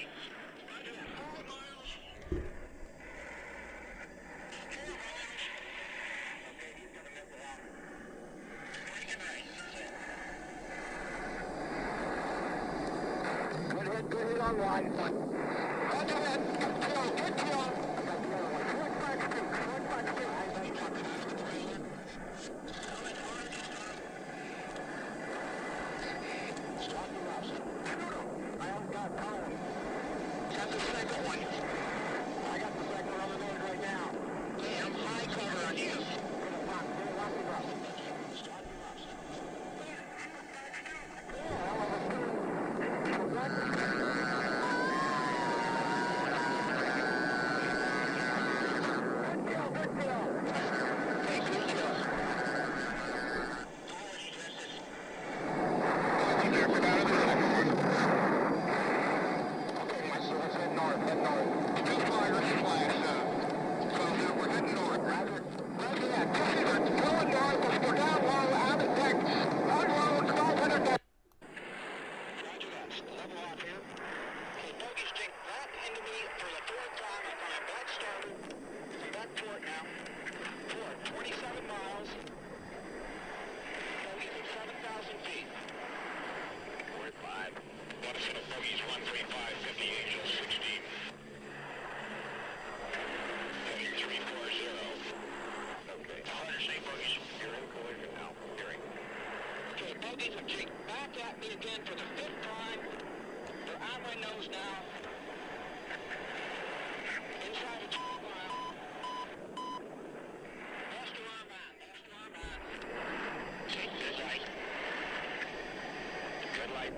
Roger that. 4 miles. 4 miles. Okay, he's gonna miss it out. Breaking right. Good hit on line. Roger that. Good kill. I got the other one. Short back speed. Short back speed. Stop the rest. I haven't got power. Got the second one. I got the second one on the nose right now. Hey, I'm high cover on you. Get a lock the rest. Stop the rest. Yeah, I'll have a few. Good kill. Hey, good kill. Okay, my son, let's head north, head north. Two flyers flash, so now we're heading north. Roger. Roger that. We're going north, we're down low, out of deck. On road, 1200 deck. Roger that. Level off here. Okay, bogies jigged back into me for the 4th time. I'm on a back starter. I'm back port now. Port, 27 miles. Bogies at 7,000 feet. Port 5. One set of bogies, 135, 50 Angels, 16. Heading 340. Okay. 108 bogies. You're in collision now. Hearing. Okay, bogies have jigged back at me again for the 5th time. They're on my nose now. Inside a 2 mile. Master arm on, master arm on. Take good light. Good light.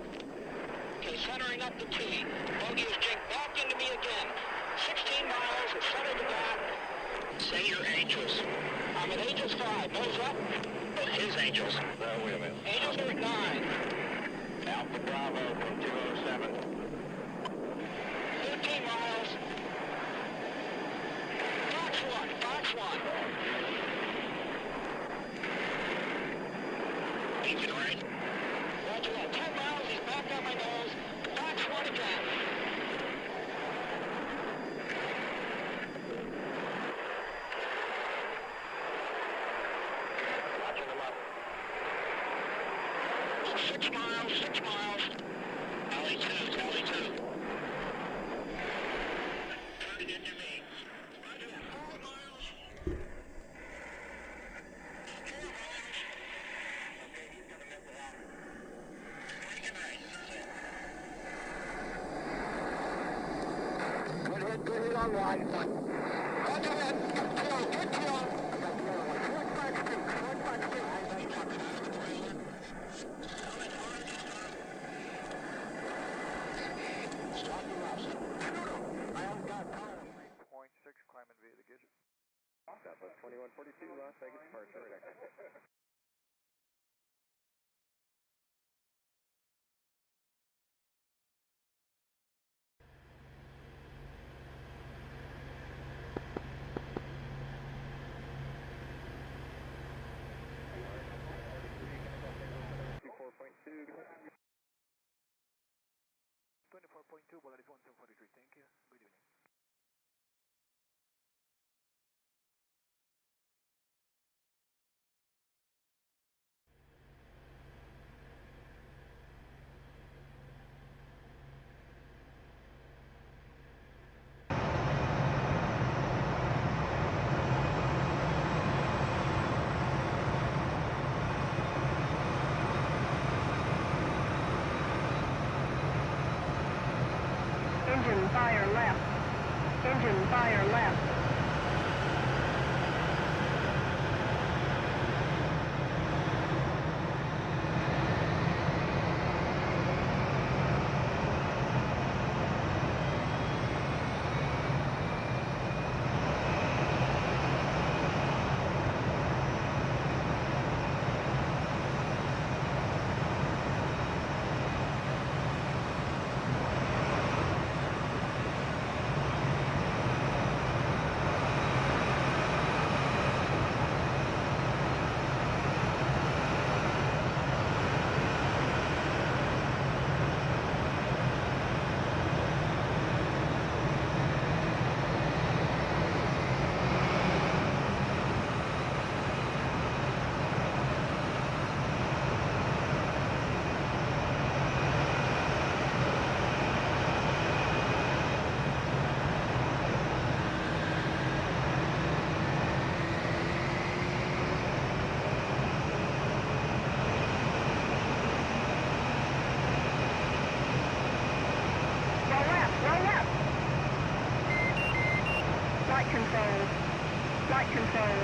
Okay, centering up the T. Bogey has jigged back into me again. 16 miles, it's centered to back. Say your angels. I'm at Angels 5, nose up. His angels. Wait a minute. Angels are at 9. Alpha Bravo from 207. 13 miles. Fox 1, Fox 1. Engine right. Roger that. 10 miles, he's back on my nose. Fox 1 again. Roger them up. 6 miles, 6 miles. Alley 2, Alley 2. Turning into me. Roger that. 4 miles. 4 miles. Okay, he's gonna miss it out. Breaking right. Good hit on line. Roger that. Good kill. I got the other one. Short back speed. Short back speed. Stop the rest. I haven't got power. 3.6, climbing via the Gidget. Southwest 2142, Las Vegas departure. Engine fire left. Engine fire left. Flight control.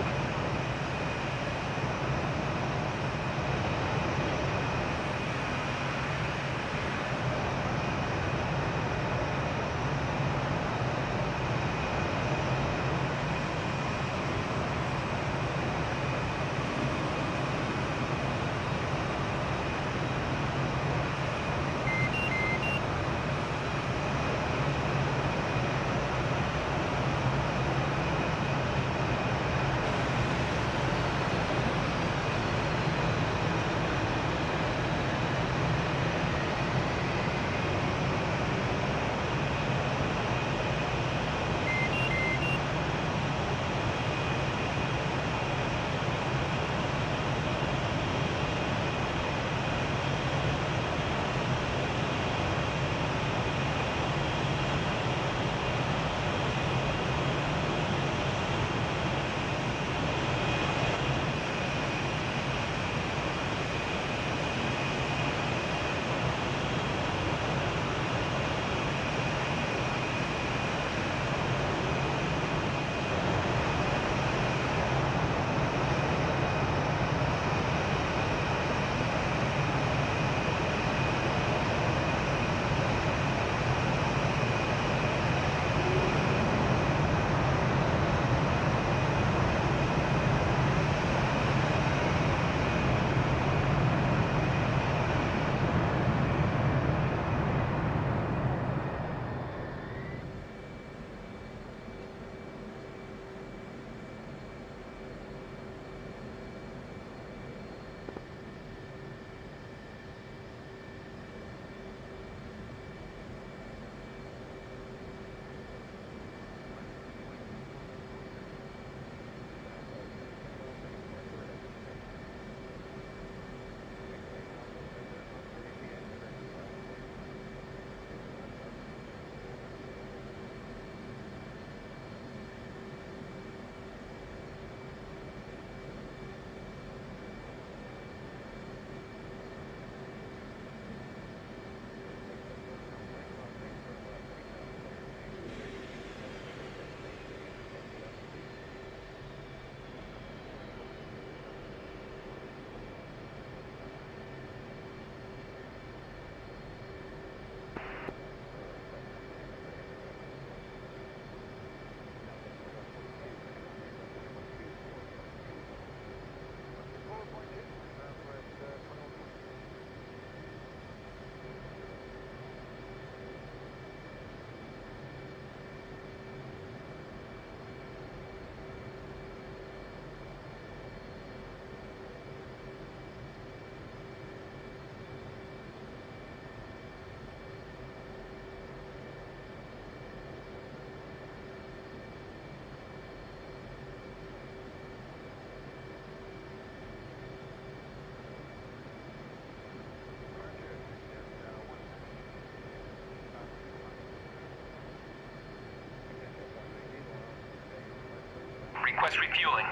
Request refueling.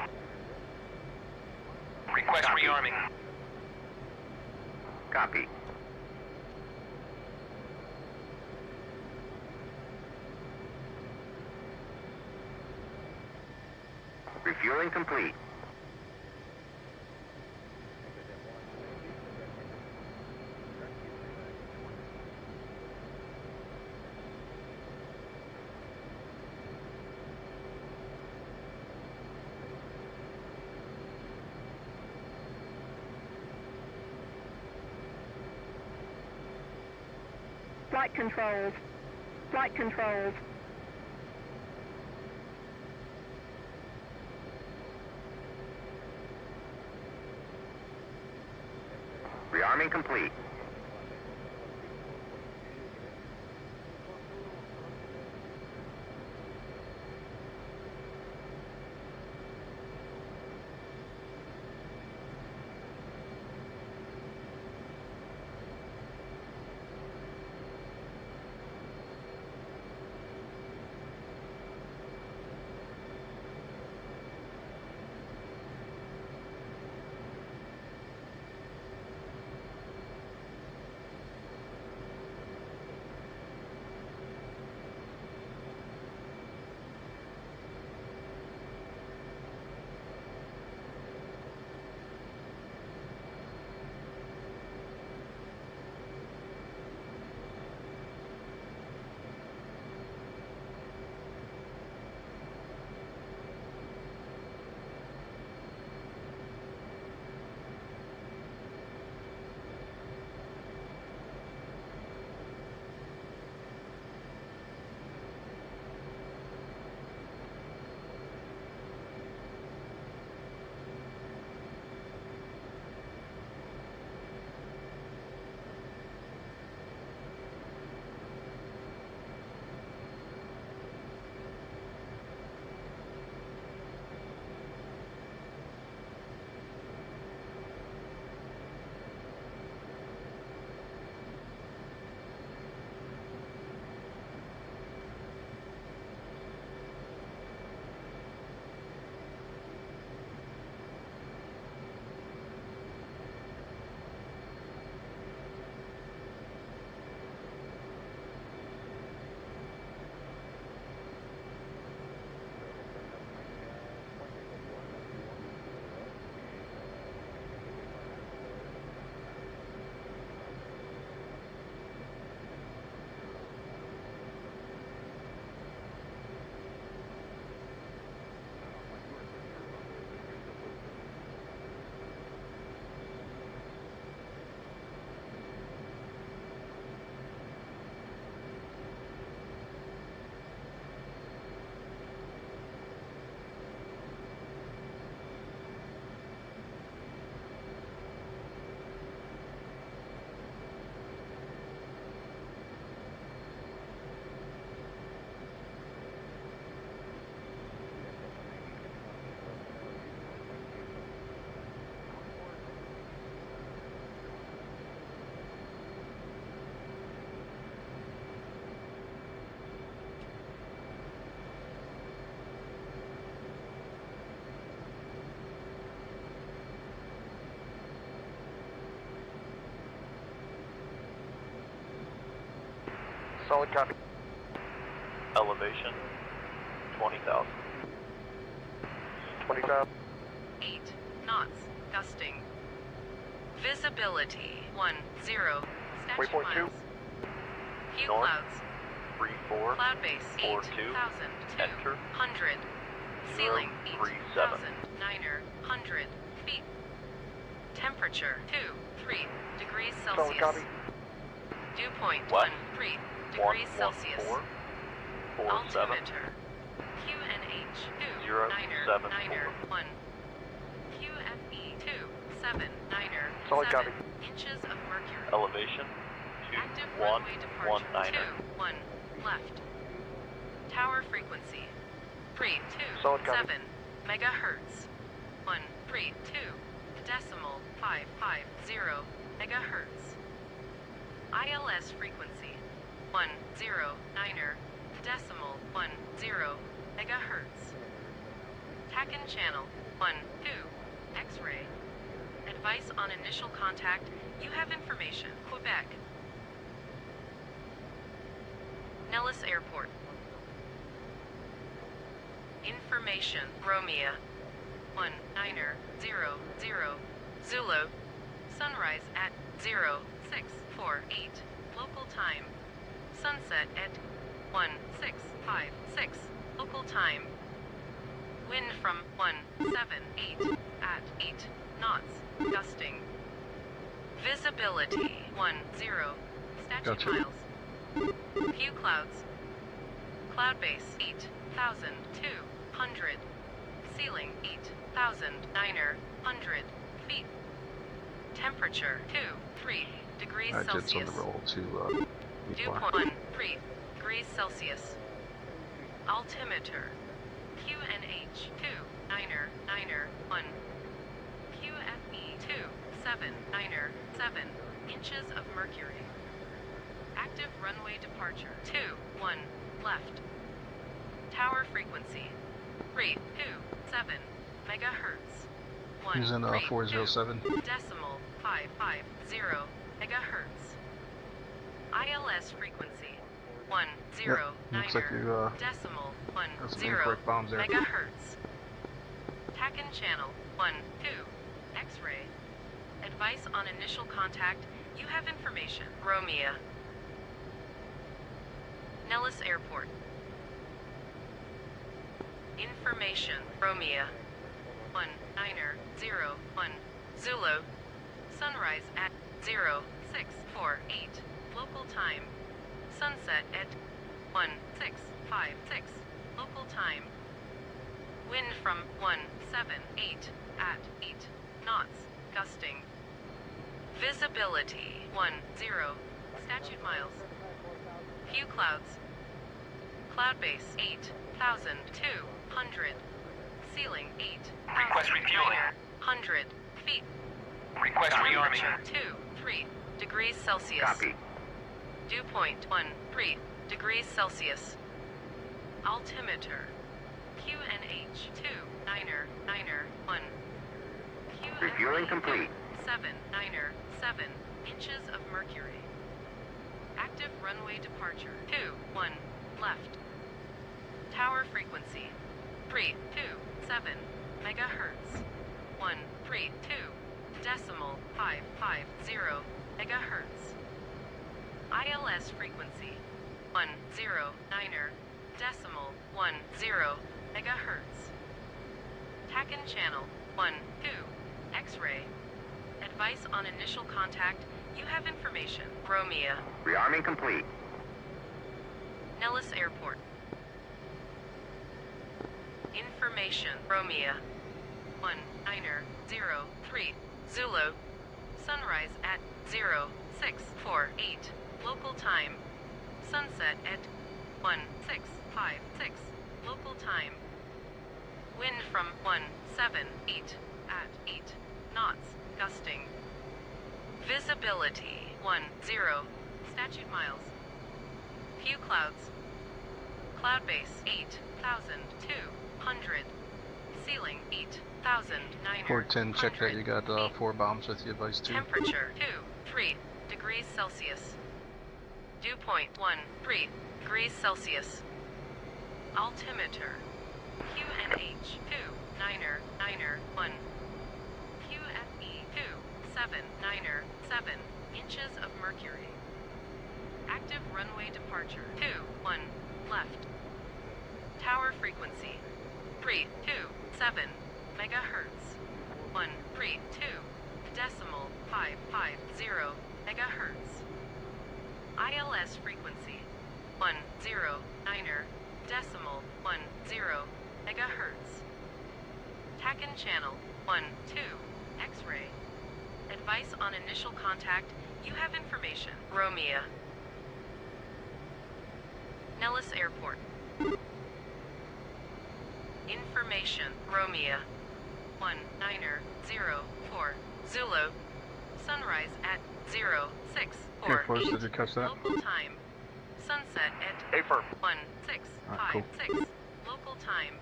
Request rearming. Copy. Refueling complete. Flight controls. Flight controls. Rearming complete. Solid copy. Elevation, 20,000. 20,000. 8 knots, gusting. Visibility 10. Statute Waypoint 2. miles. Few North. clouds. 3-4. Cloud base 4-2. 8,200. Enter. Ceiling 037. 8,900 feet. Temperature 2-3 degrees Solid Celsius. copy. Dew point West. 13 degrees Celsius. 114. 47. Altimeter QNH 074. 2 QFE 279 Solid copy. inches of mercury. Elevation, Active runway departure 2119. 21 left. Tower frequency 327 Solid copy. megahertz. 132 decimal 550 megahertz. ILS frequency 109 decimal 10 megahertz. TACAN channel 12 X-ray. Advice on initial contact. You have information. Quebec. Nellis Airport. Information. Romeo. 1900. Zulu. Sunrise at 0648. Local time. Sunset at 1656. Local time. Wind from 178 at 8 knots. Gusting. Visibility 10. Statute Gotcha. miles. Few clouds. Cloud base 8,200. Ceiling 8,900 feet. Temperature 2-3 degrees Alright, Jets Celsius. on the roll to Dew point 3 degrees Celsius. Altimeter QNH 2991. QFE 2797 inches of mercury. Active runway departure 21 left. Tower frequency 327 megahertz. Using 407. Decimal 550 megahertz. ILS frequency 109 looks like you decimal got some 10 incorrect bombs there. megahertz. TACAN channel 12 X-ray. Advice on initial contact. You have information. Romeo. Nellis Airport. Information. Romeo. 1901. Zulu. Sunrise at 0648. Local time. Sunset at 1656. Local time. Wind from 178 at 8 knots. Gusting. Visibility 10. Statute miles. Few clouds. Cloud base 8,200. Ceiling 8,900 feet. Request rearming. Temperature 2-3 degrees Celsius. Copy. Dew point 13 degrees Celsius. Altimeter QNH 2991. Refueling complete. 797 inches of mercury. Active runway departure 21 left. Tower frequency 327 megahertz. 132 decimal 550 megahertz. ILS frequency 109 decimal 10 megahertz. TACAN channel 12 X-ray. Advice on initial contact. You have information. Romeo. Rearming complete. Nellis Airport. Information. Romeo. 1903. Zulu. Sunrise at 0648. Local time. Sunset at 1656. Local time. Wind from 178 at 8 knots. Gusting. Visibility 10. Statute miles. Few clouds. Cloud base 8,200. Ceiling 8,900. 410, check that. You got 4 bombs with you, advice 2. Temperature 2-3 degrees Celsius. Dew point 13 degrees Celsius. Altimeter QNH 2991. QFE 2797 inches of mercury. Active runway departure 21 left. Tower frequency 327 megahertz. 132 decimal 550 megahertz. ILS frequency 109 decimal 10 megahertz. TACAN channel 12 X-ray. Advice on initial contact. You have information. Romeo. Nellis Airport. Information. Romeo. 1904. Zulu. Sunrise at 0648. Force, did you catch that? Local time. Sunset at Affirm. 1656. Local time.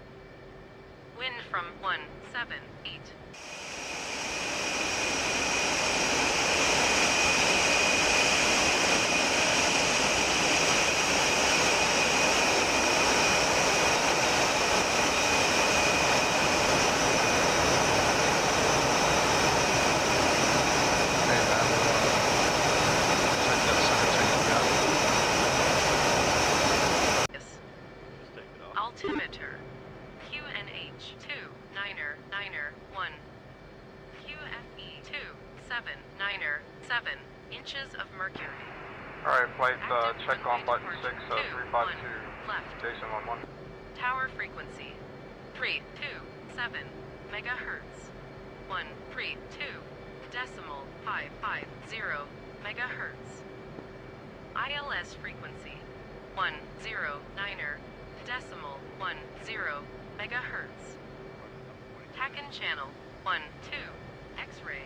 Wind from 178. inches of mercury. Alright, flight, Active check on runway button departure 6, 352, left. Jason 11. Tower frequency 327 megahertz. 132.550 megahertz. ILS frequency 109.10 megahertz. TACAN channel 12 X-ray.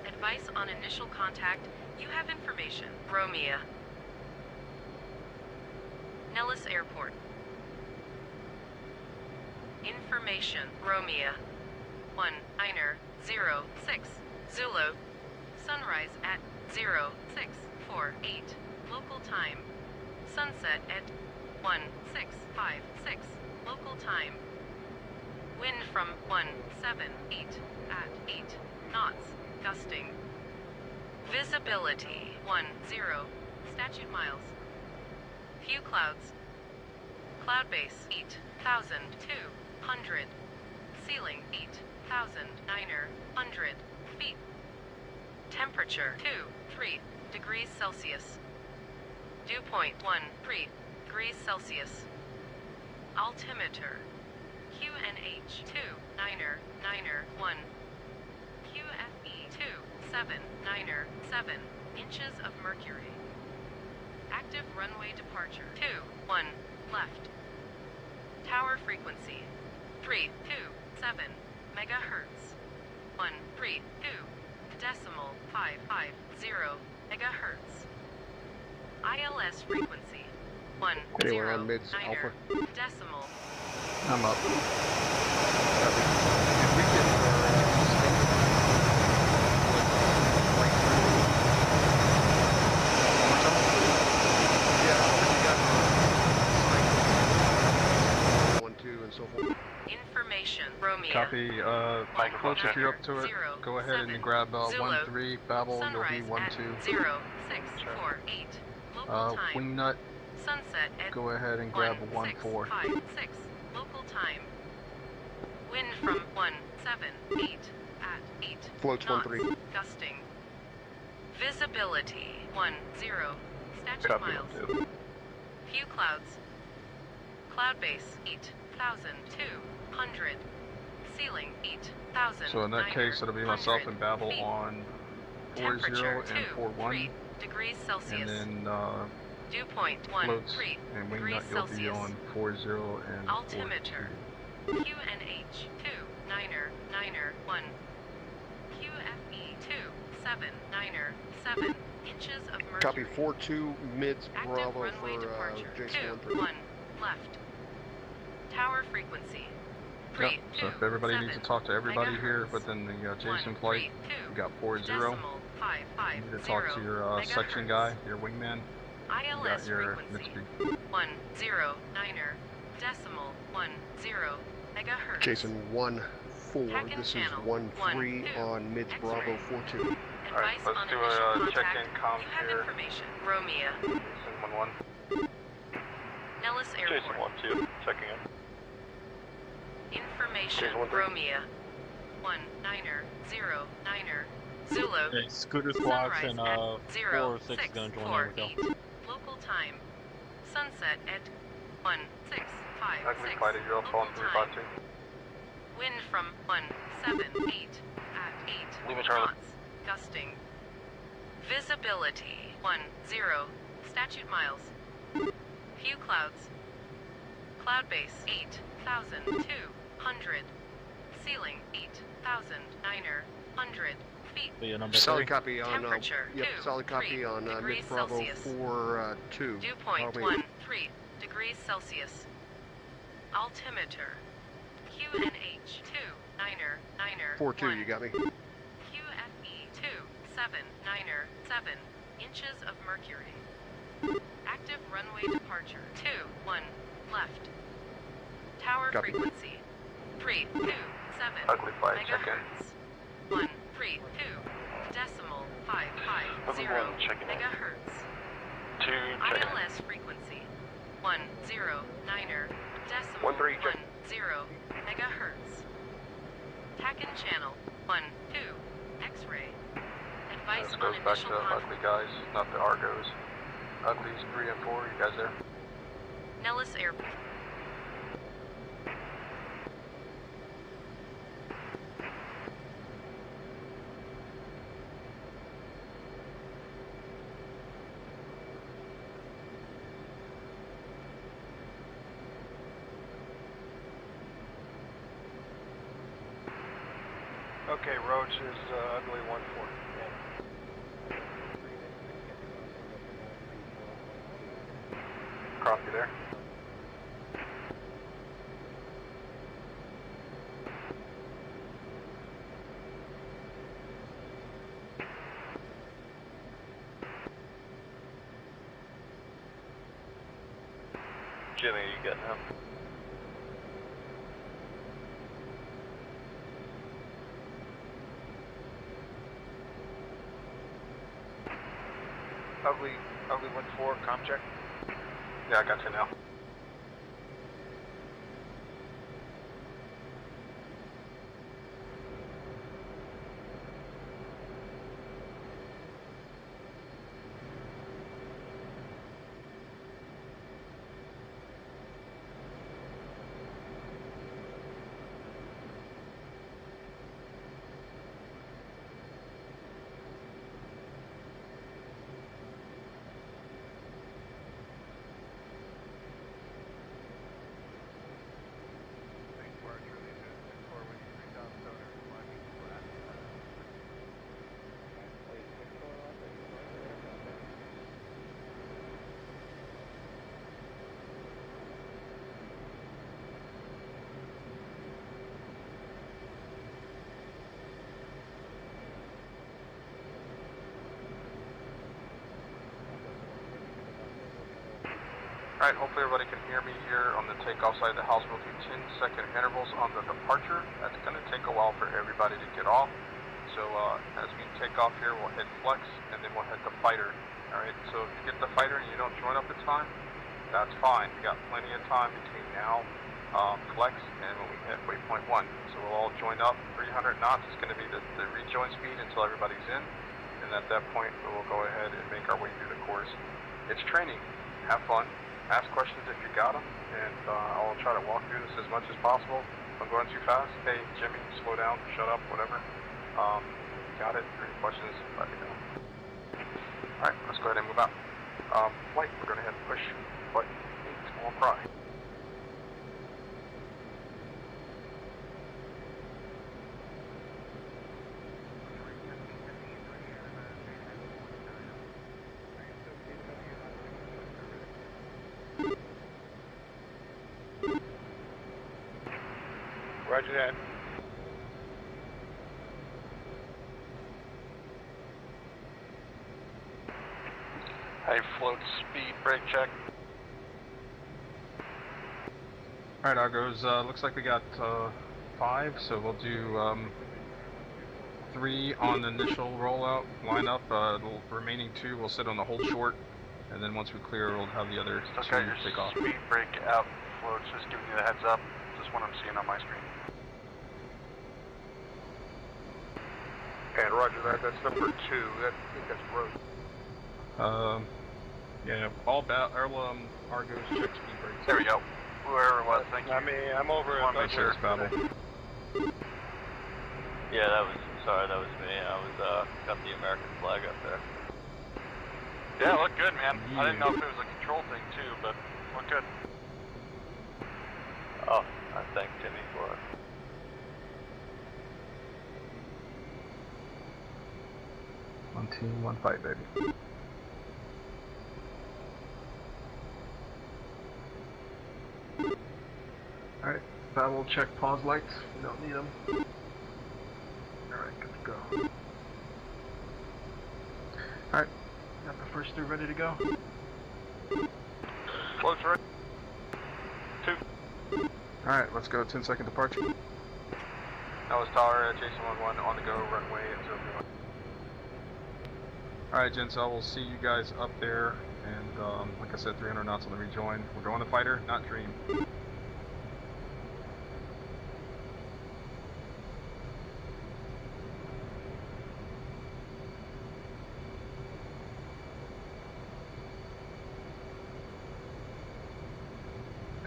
Advice on initial contact. You have information. Romeo. Nellis Airport. Information. Romeo. 1906 Zulu. Sunrise at 0648. Local time. Sunset at 1656. Local time. Wind from 178 at 8 knots. Gusting. Visibility 10 statute miles. Few clouds. Cloud base 8,200. Ceiling 8,900 feet. Temperature 23 degrees Celsius. Dew point 13 degrees Celsius. Altimeter QNH 2991. QFE 2797 inches of mercury. Active runway departure 21 left. Tower frequency 327 megahertz. 132.550 megahertz. ILS frequency 10 Anywhere on mids, Alpha. decimal. I'm up. Information. Romeo. Copy, Coach, if you're up to it, go ahead and grab 1-3, Babel, you'll be 1-2. 0648. Local time. Wingnut, Sunset at go ahead and grab 1-4. 1656. Local time. Wind from 178 at 8 Floats knots. 1-3. Gusting. Visibility 10 statute Copy, miles. 1-2. Few clouds. Cloud base 8,200. Ceiling 8,000. So in that case, it'll be myself and Babel on 40 Temperature and 41. 3 degrees Celsius. And then Dew point floats 13 and degrees Wingnut, you'll be Celsius. on 40 and 42. Altimeter QNH 2991. QFE 2797 inches of mercury. Copy 4-2 mids Active Bravo runway for departure Jason 2 1-3. 1 left. Tower frequency Yep, so if everybody needs to talk to everybody here within the Jason flight, we got 40. You need to talk to your section guy, your wingman. You ILS got your frequency mid-speed. 109 decimal 10 megahertz. Jason 1-4. TACAN This is channel 1-3 1-2. on mids X-ray. Bravo 4-2. Advice let's on do initial a contact. check-in comms You have here. information. Romeo. Jason 1-1. Nellis Airport. 1-2, checking in. Information. Jason 1-3. Romeo. 1909 Zulu. Okay, Scooter Squawks Sunrise and at 4 or 6 is gonna join in with y'all. 0648. Local time. Sunset at 1656. Ugly fighter, you're up on Local time. 352. Wind from 178 at 8 Leave it, Charlie. knots. Gusting. Visibility 10 statute miles. Few clouds. Cloud base 8,200. Ceiling 8,900 feet. So your number Solid 3. copy on Temperature yep, 2, solid copy 3 on degrees mids Bravo Celsius. 4-2. Dew point Army. 13 degrees Celsius. Altimeter QNH 2991. 4-2, you got me. QFE 2797 inches of mercury. Active runway departure 21 left. Tower Copy. frequency 327 Ugly fight, check in. megahertz. 132 decimal 550 Everyone checking in. megahertz. 2, check in. ILS frequency 109 decimal 13, check. 10 megahertz. TACAN channel 12 X-ray. Advice This on goes back initial to Ugly guys, not the Argos. Uglies 3 and 4, you guys there? Nellis AFB. Okay, Roach is Ugly 1-4. Copy there. Jimmy, you getting him? Ugly 1-4, comm check. Yeah, I got you now. Alright, hopefully everybody can hear me here on the takeoff side of the house. We'll do 10-second intervals on the departure. That's going to take a while for everybody to get off. So as we take off here, we'll hit flex, and then we'll hit the fighter. Alright, so if you get the fighter and you don't join up in time, that's fine. We got plenty of time between now, flex, and when we hit waypoint 1. So we'll all join up. 300 knots is going to be the rejoin speed until everybody's in. And at that point, we'll go ahead and make our way through the course. It's training. Have fun. Ask questions if you got them, and I'll try to walk through this as much as possible. If I'm going too fast, hey, Jimmy, slow down, shut up, whatever. Got it? Any questions, let me know. Alright, let's go ahead and move out. Flight, we're going to hit push button 8 on pry. Roger that. Hey, float speed brake check. Alright, Argos, looks like we got 5, so we'll do 3 on the initial rollout, line up, the remaining 2 will sit on the hold short, and then once we clear, we'll have the other 2 take off. Speed brake out, floats, just giving you the heads up, just what I'm seeing on my screen. And roger that, that's number 2, I think that's road. Yeah, all Argos check speed brakes. There we go. Whoever it was, thank you. I mean, I'm over at make sure it's battle. Yeah, that was me. I was, got the American flag up there. Yeah, it looked good, man. I didn't know if it was a control thing too, but looked good. Oh, I thank Jimmy for it. One team, one fight, baby. Alright, battle check pause lights. We don't need them. Alright, good to go. Alright, got the first 3 ready to go. Close right. 2. Alright, let's go. 10-second departure. That was Tower, Jason 1-1 on the go, runway at 031. Alright, gents, I will see you guys up there, and like I said, 300 knots on the rejoin. We're going to fighter, not dream.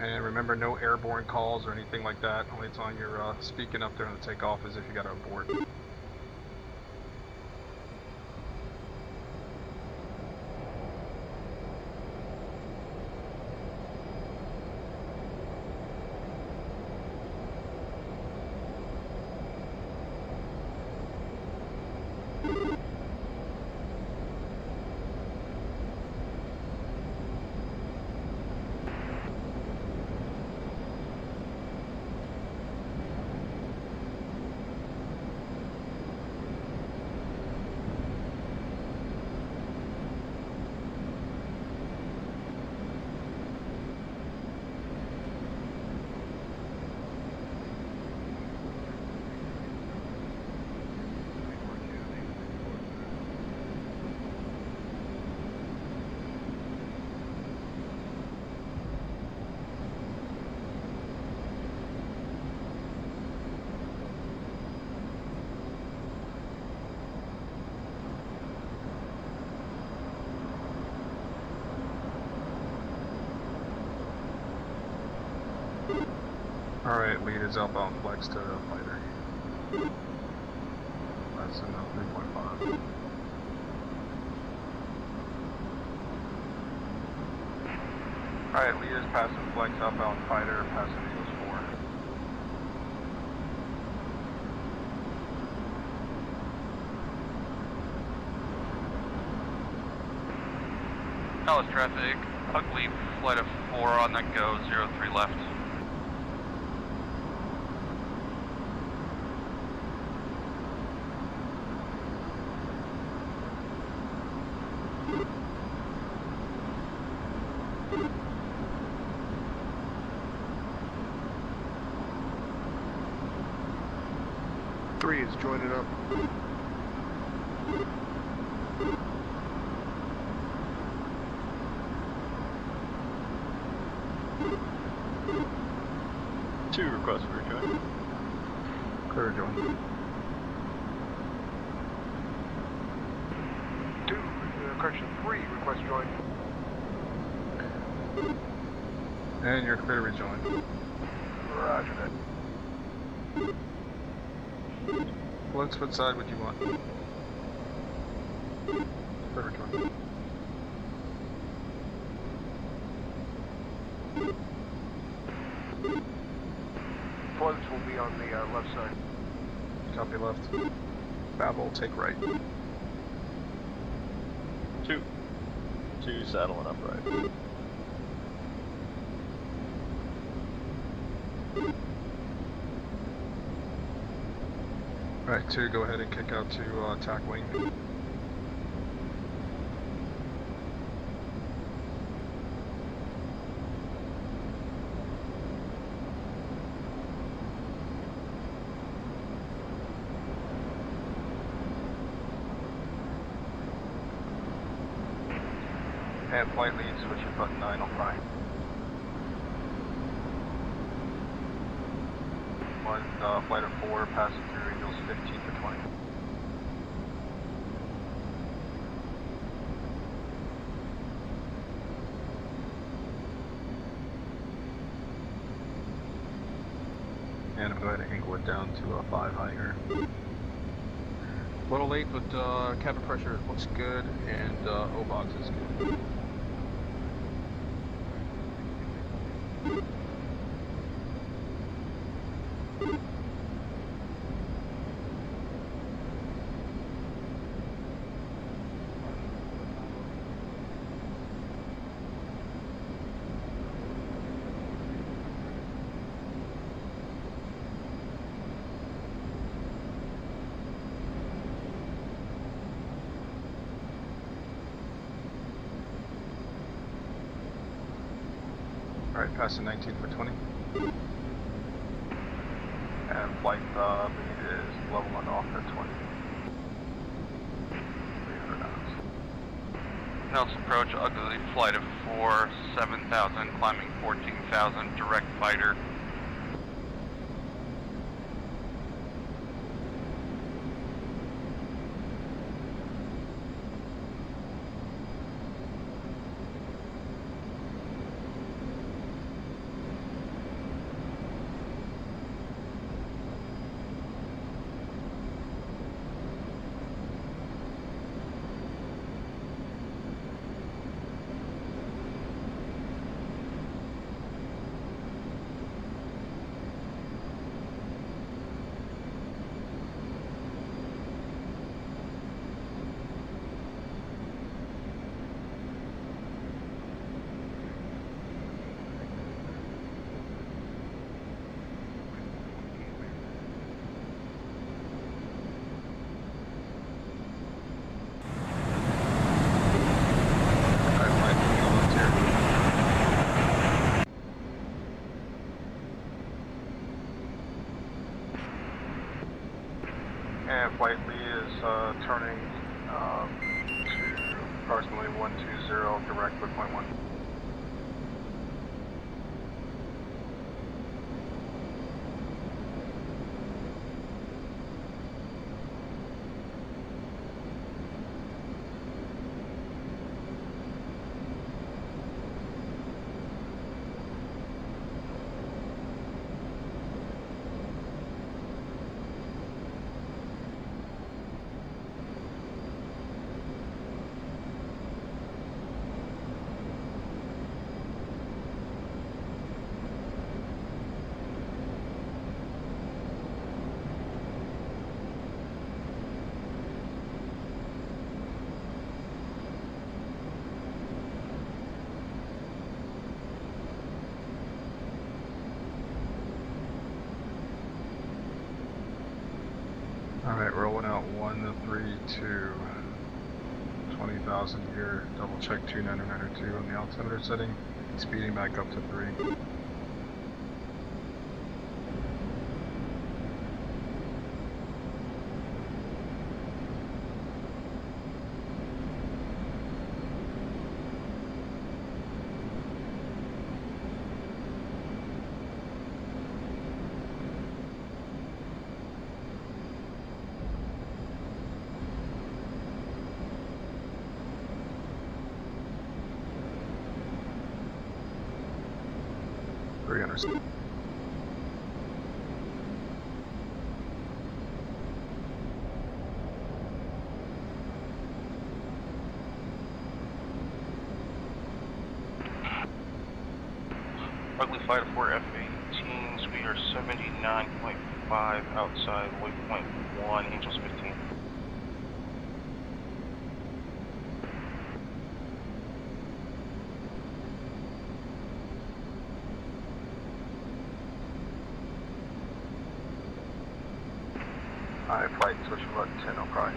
And remember, no airborne calls or anything like that. Only time you're speaking up during the takeoff is if you got to abort. Alright, lead is outbound flex to fighter. That's in 3.5. Alright, lead is passing flex outbound fighter, passing Eagles 4. Dallas traffic, ugly flight of 4 on that go, 03 left. Three is joining up. Two requests for join. Clear join. Correction, 3 request join. And you're clear to rejoin. Roger that. What side would you want? Clear to rejoin. Floats will be on the left side. Copy left. Babel, take right. 2 saddle and upright. Alright, 2, go ahead and kick out to attack wing. And flight lead, switch at button 9 on prime. 1, flight of 4, passing through Eagles 15 for 20. And I'm going to angle it down to a 5 high here. A little late, but cabin pressure looks good, and O-box is good. Alright, passing 19 for 20. And flight lead is leveling off at 20. 300 knots. Nellis approach, ugly flight of 4, 7,000, climbing 14,000, direct fighter. approximately 120 direct with point 1. Alright, rolling out 132, 20,000 here, double check 29902 on the altimeter setting, speeding back up to 3. Ugly Fighter 4 F-18, speed are 79.5 outside waypoint 1, Angels 15. Alright, flight switch button 10, O'Cry.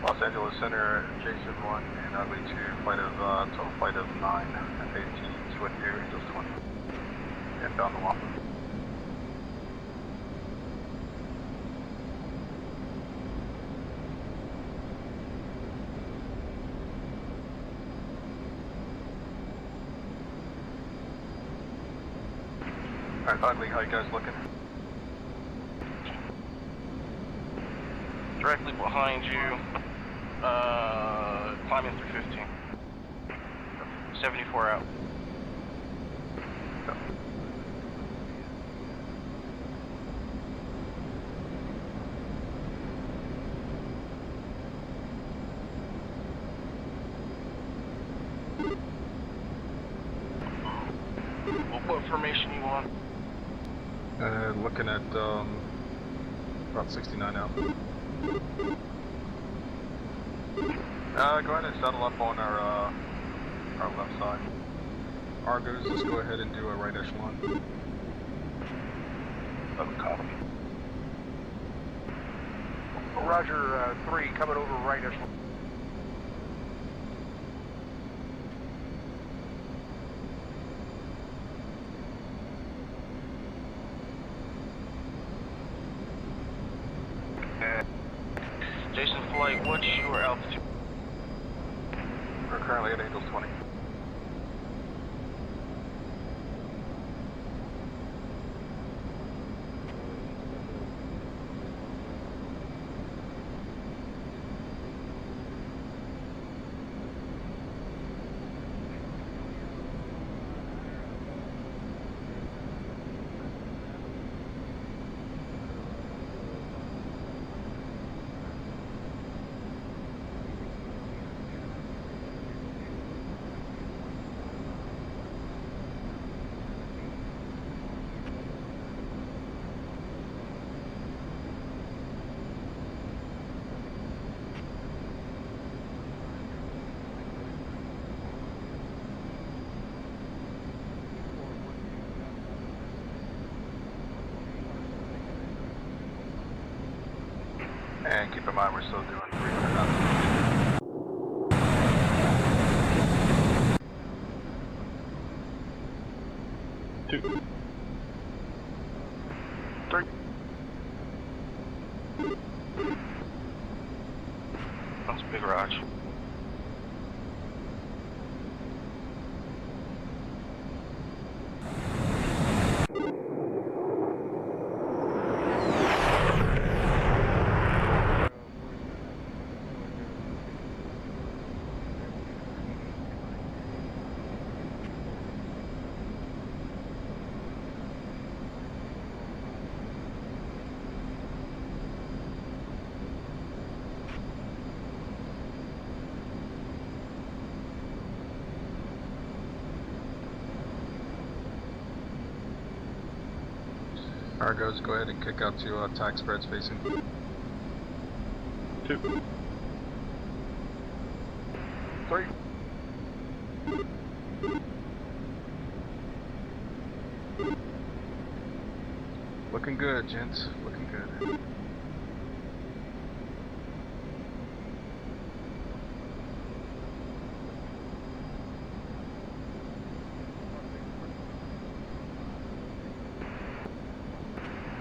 Los Angeles Center, Jason 1 and Ugly 2, total flight of 9 F-18s with you, Angels 20. Inbound the Waffle. Alright, Ugly, how you guys looking? Directly behind you, climbing through 15. 74 out. What formation you want? Looking at about 69 out. Go ahead and settle up on our left side. Argos, let's go ahead and do a right echelon. Copy. Roger, 3, coming over right echelon. Jason Flight, what's your altitude? We're currently at Angels 20. And keep in mind, we're still doing 300 knots. Two. 3. garage. Argos, go ahead and kick out to attack spread spacing. 2. 3. Looking good, gents. Looking good.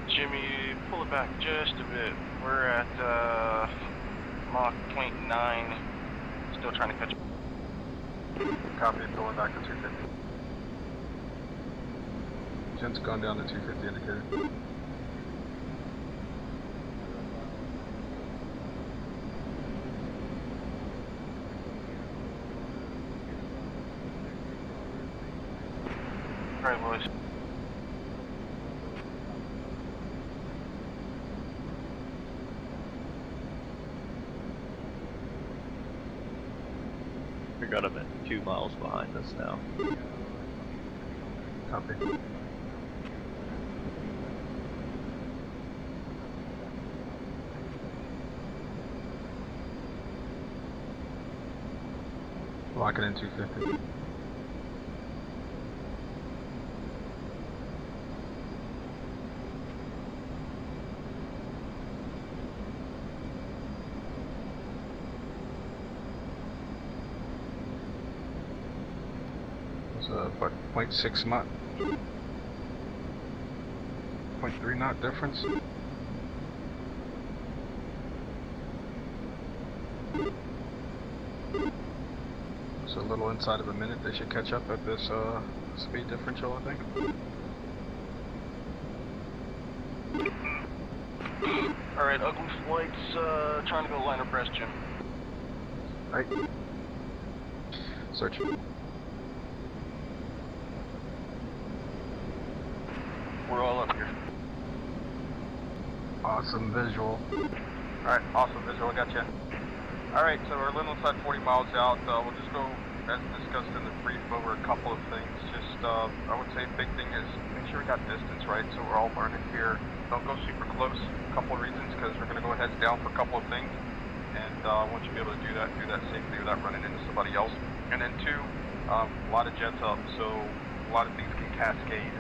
Jimmy, pull it back just a bit. We're at Mach 0.9. Still trying to catch up. Copy, pulling back to 250. Gents gone down to 250 indicator. Alright, boys. We got him at 2 miles behind us now. Copy. Lock it in 250. What, 0.6 knot? 0.3 knot difference? So a little inside of a minute, they should catch up at this speed differential, I think. Alright, ugly flights, trying to go line abreast, Jim. Right. Search. We're all up here. Awesome visual. Alright, awesome visual, I got you. Alright, so we're a little inside 40 miles out. We'll just go, as discussed in the brief, over a couple of things. Just, I would say a big thing is make sure we got distance right, so we're all learning here. Don't go super close. A couple of reasons, because we're going to go heads down for a couple of things. And I want you to be able to do that safely without running into somebody else. And then 2, a lot of jets up, so a lot of things can cascade.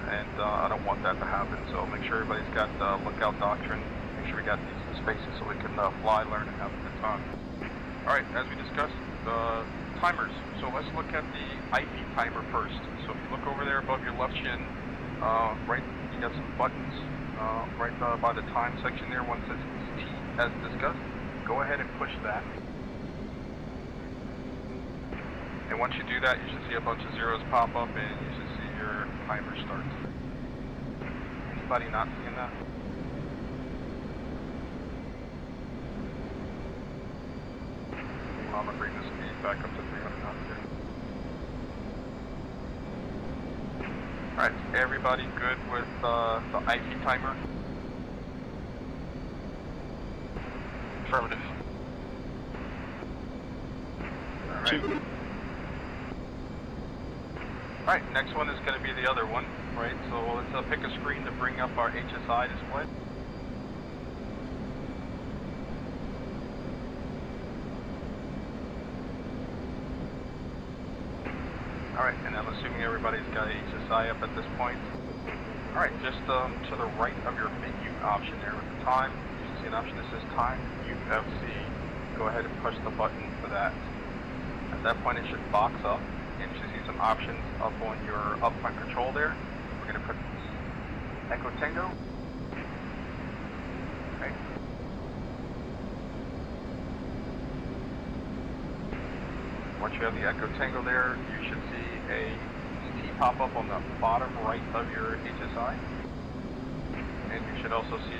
And I don't want that to happen, so make sure everybody's got lookout doctrine. Make sure we got decent spaces so we can fly, learn, and have a good time. Alright, as we discussed, timers. So let's look at the IP timer first. So if you look over there above your left shin, right, you got some buttons right by the time section there. One says T, as discussed. Go ahead and push that. And once you do that, you should see a bunch of zeros pop up and you should see your timer start. Anybody not seeing that? I'm gonna bring the speed back up to 300 knots here. Alright, everybody good with the IP timer? Affirmative. Alright. Alright, next one is going to be the other one, right? So let's pick a screen to bring up our HSI display. Alright, and I'm assuming everybody's got HSI up at this point. Alright, just to the right of your menu option there with the time, you should see an option that says time UFC. Go ahead and push the button for that. At that point it should box up. And you should see some options up on your up front control there. We're going to put Echo Tango. Okay. Once you have the Echo Tango there, you should see a ET pop up on the bottom right of your HSI. And you should also see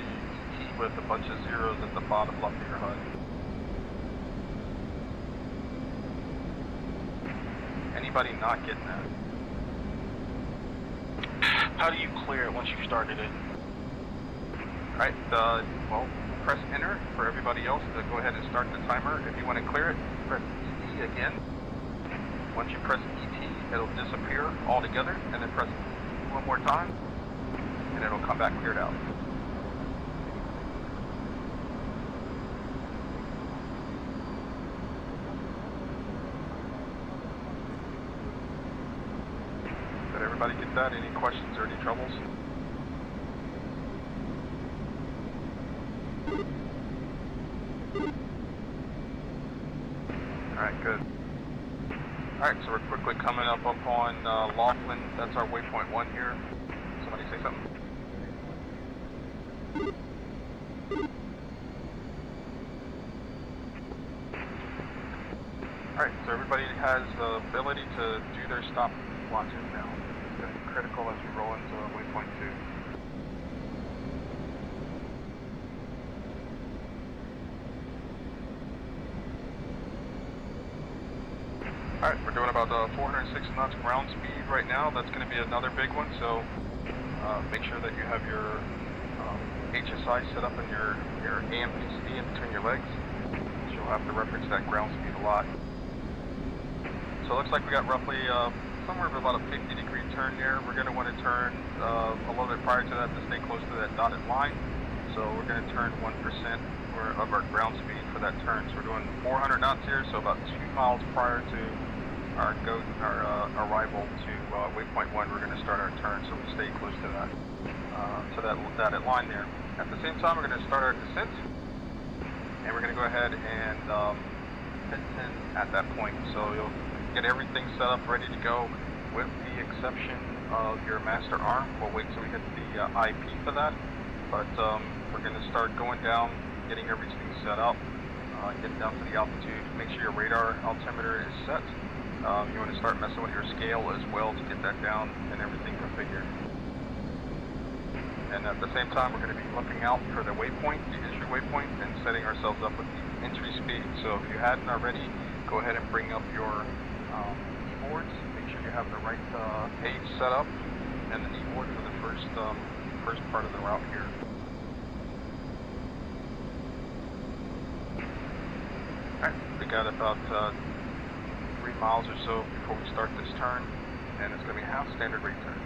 ET with a bunch of zeros at the bottom left of your HUD. Anybody not getting that? How do you clear it once you've started it? Alright, well, press enter for everybody else to go ahead and start the timer. If you want to clear it, press ET again. Once you press ET, it'll disappear altogether, and then press ET one more time, and it'll come back cleared out. Did everybody get that? Any questions or any troubles? Alright, good. Alright, so we're quickly coming up on Laughlin. That's our waypoint 1 here. Somebody say something. Alright, so everybody has the ability to do their stop watches now. It's going to be critical as we roll into waypoint 2. Alright, we're doing about 406 knots ground speed right now. That's going to be another big one, so make sure that you have your HSI set up in your AMPCD in between your legs. You'll have to reference that ground speed a lot. So it looks like we got roughly somewhere about a 50-degree turn there. We're going to want to turn a little bit prior to that to stay close to that dotted line. So we're going to turn 1% of our ground speed for that turn. So we're doing 400 knots here, so about 2 miles prior to our arrival to waypoint 1. We're going to start our turn, so we stay close to that dotted line there. At the same time, we're going to start our descent, and we're going to go ahead and fence in at that point. So you'll get everything set up, ready to go, with the exception of your master arm. We'll wait till we hit the IP for that, but we're going to start going down, getting everything set up, get down to the altitude, make sure your radar altimeter is set. You want to start messing with your scale as well to get that down and everything configured. And at the same time, we're going to be looking out for the waypoint, the entry waypoint, and setting ourselves up with the entry speed. So if you hadn't already, go ahead and bring up your keyboards. Make sure you have the right page set up and the keyboard for the first part of the route here. Alright, we got about 3 miles or so before we start this turn, and it's going to be half standard rate turn.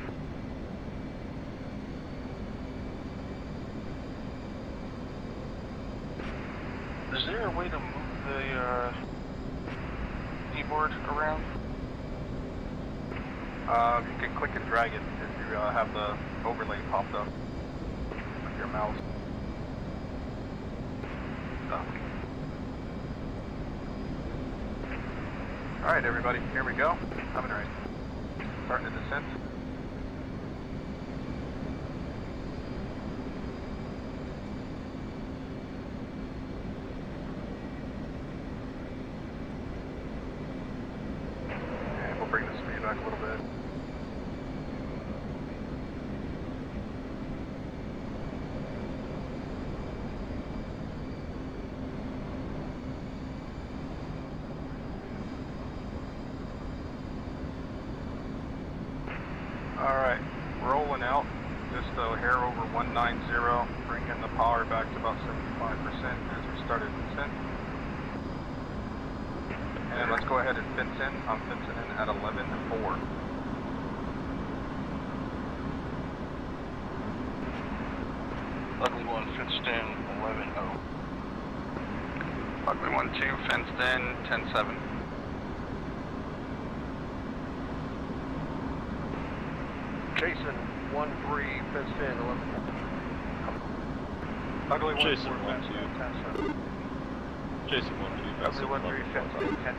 Is there a way to move the keyboard around? You can click and drag it if you have the overlay popped up with your mouse. Alright everybody, here we go. Coming right. Starting the descent. And we'll bring the speed back a little bit. Alright, rolling out, just a hair over 190, bringing the power back to about 75% as we started descent. And let's go ahead and fence in. I'm fencing in at 11-4. Ugly one fenced in 11-0. Ugly 1-2 fenced in 10-7. Jason 1-3 fenced in 11. Ugly 1-4 Jason fenced in 10-7. Jason 1-2. Ugly 1-3 fenced in 10-4.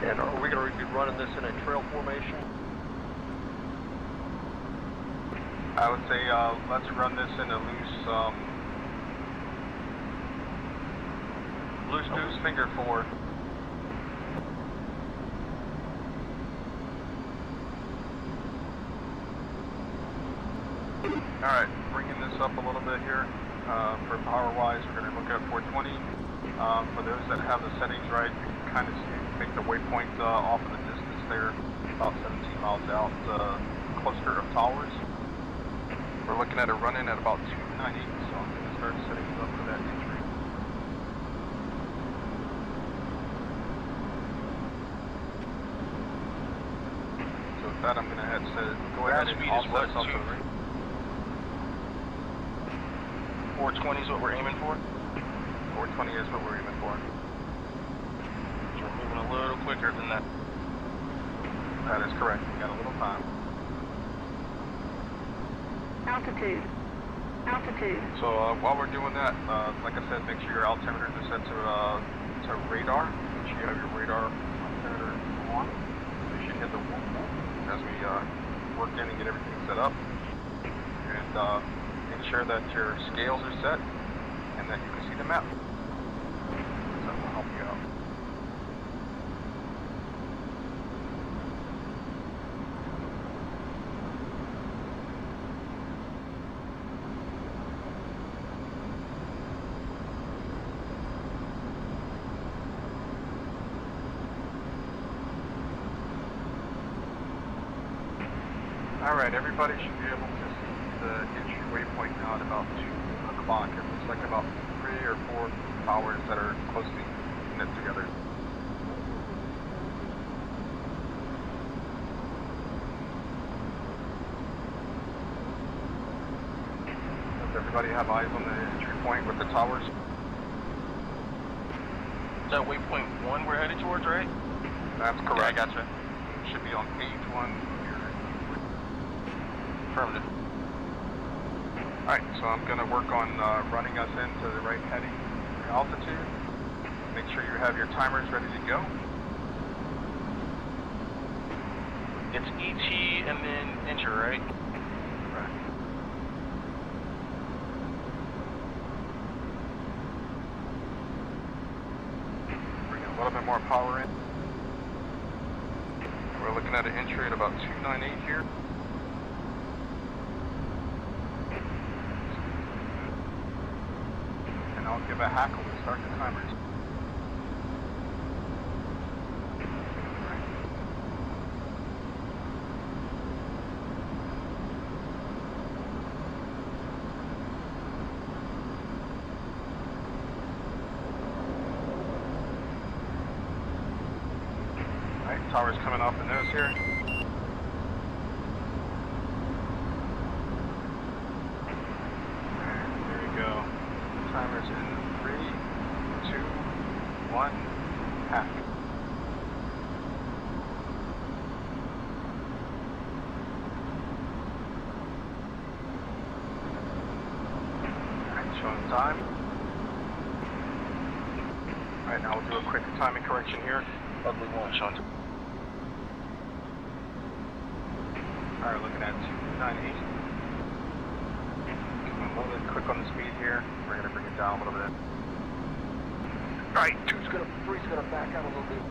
And are we going to be running this in a trail formation? I would say let's run this in a loose finger 4. Alright, bringing this up a little bit here. For power-wise, we're going to look at 420. For those that have the settings right, you can kind of make the waypoint off in the distance there, about 17 miles out, cluster of towers. We're looking at a run-in at about 298, so I'm going to start setting it up for that entry. So with that, I'm going to go ahead and offset up to the right. 420 is what we're aiming for? 420 is what we're aiming for. So we're moving a little quicker than that. That is correct. We got a little time. Altitude. Altitude. So while we're doing that, like I said, make sure your altimeter is set to radar. Make sure you have your radar altimeter on. You should hit the whoop whoop as we work in and get everything set up. And make sure that your scales are set and that you can see the map. So that will help you out. Alright, everybody should be able to see the entry waypoint now at about 2 o'clock. It looks like about 3 or 4 towers that are closely knit together. Does everybody have eyes on the entry point with the towers? Is that waypoint 1 we're headed towards, right? That's correct. Yeah, I gotcha. It should be on page 1. Affirmative. Alright, so I'm going to work on running us into the right heading altitude. Make sure you have your timers ready to go. It's ET and then enter, right? Right. Bring a little bit more power in. We're looking at an entry at about 298 here. And I'll give a hackle to start the timers. Alright, tower's coming off the nose here. Timers in 3, 2, 1, hack. Alright, showing time. Alright, now we'll do a quick timing correction here. Ugly one, Sean. Alright, looking at 298. A little bit quick on the speed here. We're going to bring it down a little bit. Alright, 3's gonna back out a little bit.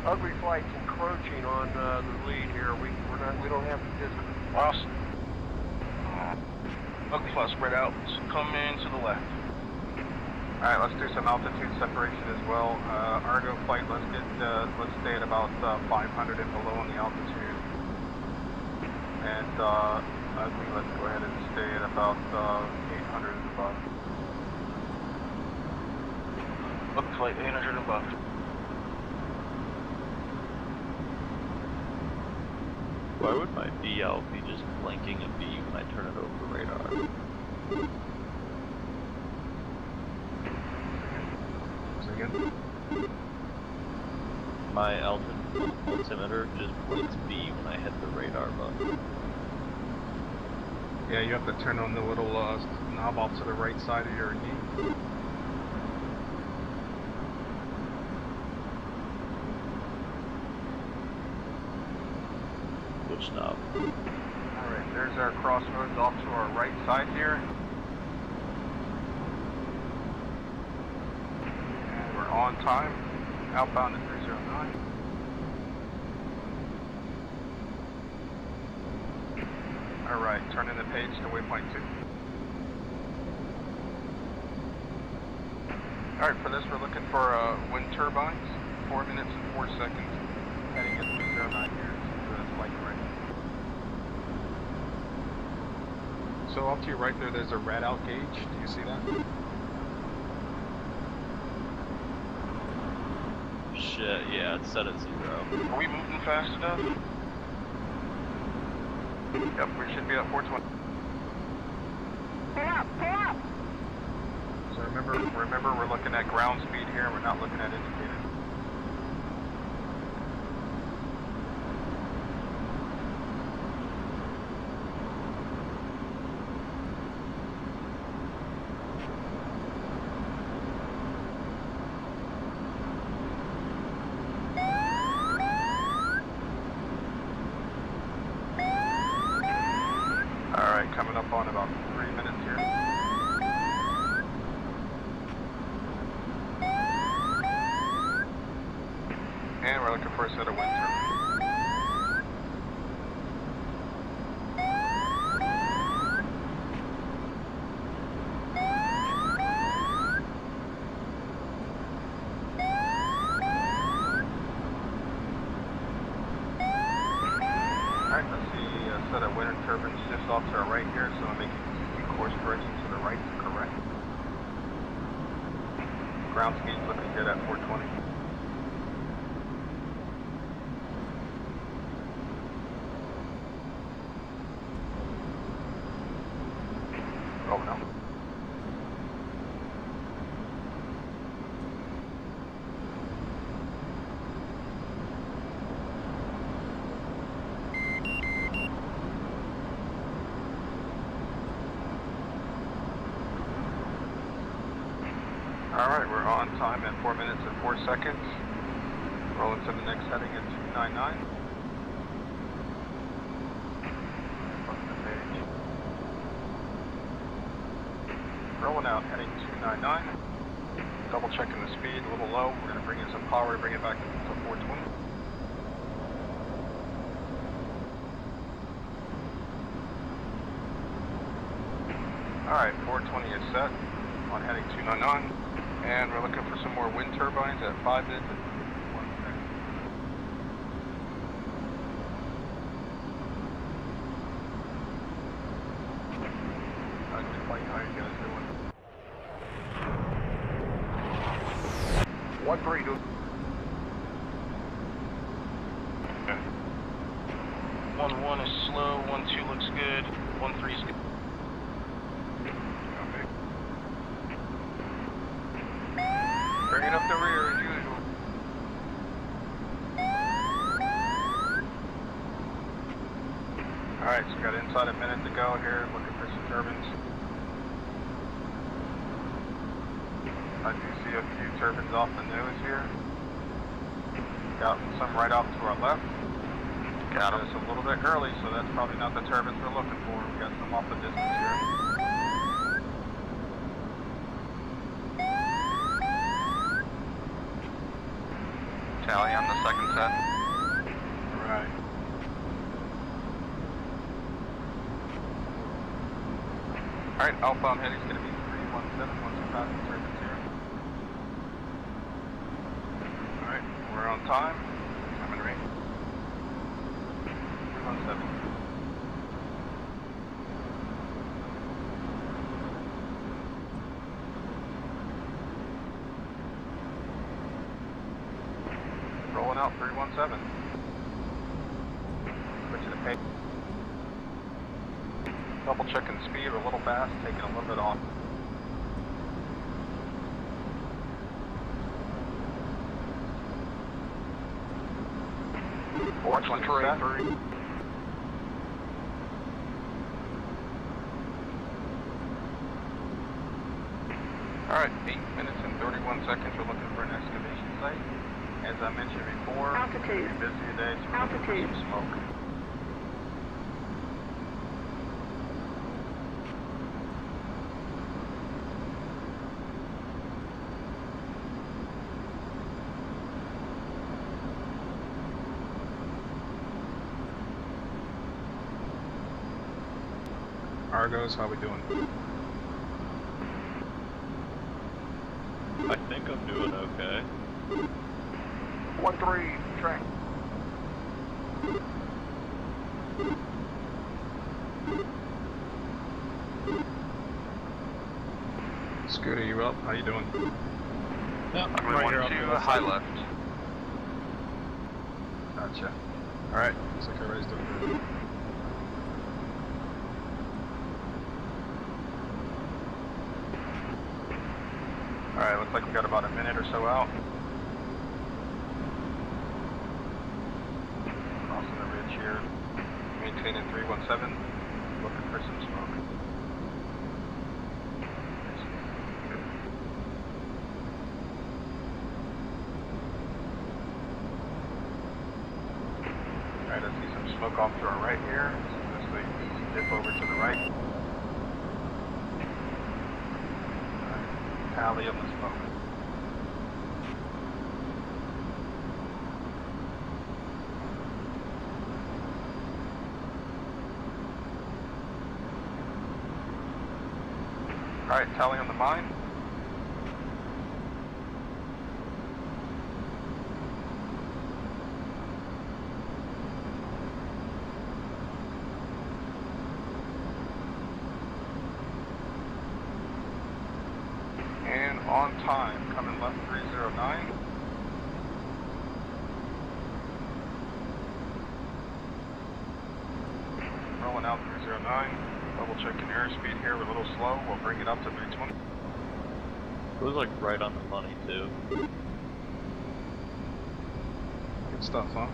Ugly Flight's encroaching on the lead here. We don't have the distance. Awesome. Ugly Flight spread out. Come in to the left. Alright, let's do some altitude separation as well. Argo Flight, let's stay at about 500 and below on the altitude. And Ugly, let's go ahead and stay at about 800 and above. Ugly Flight 800 and above. Why would my BL be just blinking a B when I turn it over radar? Again. My altimeter just blinks B when I hit the radar button. Yeah, you have to turn on the little knob off to the right side of your knee. Which knob? Alright, there's our crossroads off to our right side here. And we're on time, outbound at 309. Alright, turning the page to waypoint 2. Alright, for this we're looking for wind turbines, 4 minutes and 4 seconds, heading at 309 here to the flight right. So off to your right there's a red out gauge, do you see that? Shit, yeah, it's set at 0. Are we moving fast enough? Yep, we should be at 420. Pull up, pull up! So remember we're looking at ground speed here, we're not looking at indicators. Alright, coming up on about 3 minutes here. And we're looking for a set of wind turbines. Alright, let's see a set of wind turbines just off to our right here, so I'm making course correction to the right to correct. Ground speed's looking good at 420. Oh no. Alright, we're on time at 4 minutes and 4 seconds. Rolling to the next heading at 299. Flip the page. Rolling out, heading 299. Double checking the speed, a little low. We're going to bring in some power to bring it back to 420. Alright, 420 is set on heading 299. And we're looking for some more wind turbines at 5 minutes and 1 second. How are you guys doing? 1-3, dude. Okay. 1-1 is slow, 1-2 looks good, 1-3 is good. Bringing up the rear as usual. Alright, so we got inside a minute to go here, looking for some turbines. I do see a few turbines off the nose here. Got some right off to our left. Got us a little bit early, so that's probably not the turbines we're looking for. We got some off the distance here. Tally on the second set. Right. Alright, outbound heading's going to be 317 once we pass the turbines here. Alright, we're on time. Time and rate. 317. Rolling out 317. Switching to pace. Double checking the speed, we're a little fast, taking a little bit off. Watch 1 3. Alright, 8 minutes and 31 seconds. We're looking for an excavation site. As I mentioned before, Altitude. it's a busy day, so we're looking for Altitude. some smoke. Argos, how we doing? I think I'm doing okay. 1-3, track. Scooter, you up? How you doing? Yeah, I'm right here to high left. Gotcha. Alright, looks like everybody's doing good. Alright, looks like we got about a minute or so out. Crossing the ridge here. Maintaining 317. Looking for some smoke. Alright, I see some smoke off to our right here. So this is an easy dip over to the right. Tally on the smoke. Alright, tally on the mine. And on time, coming left 309. Rolling out 309. Double checking airspeed here, we're a little slow. We'll bring it up to 320. It was like right on the money too. Good stuff, huh?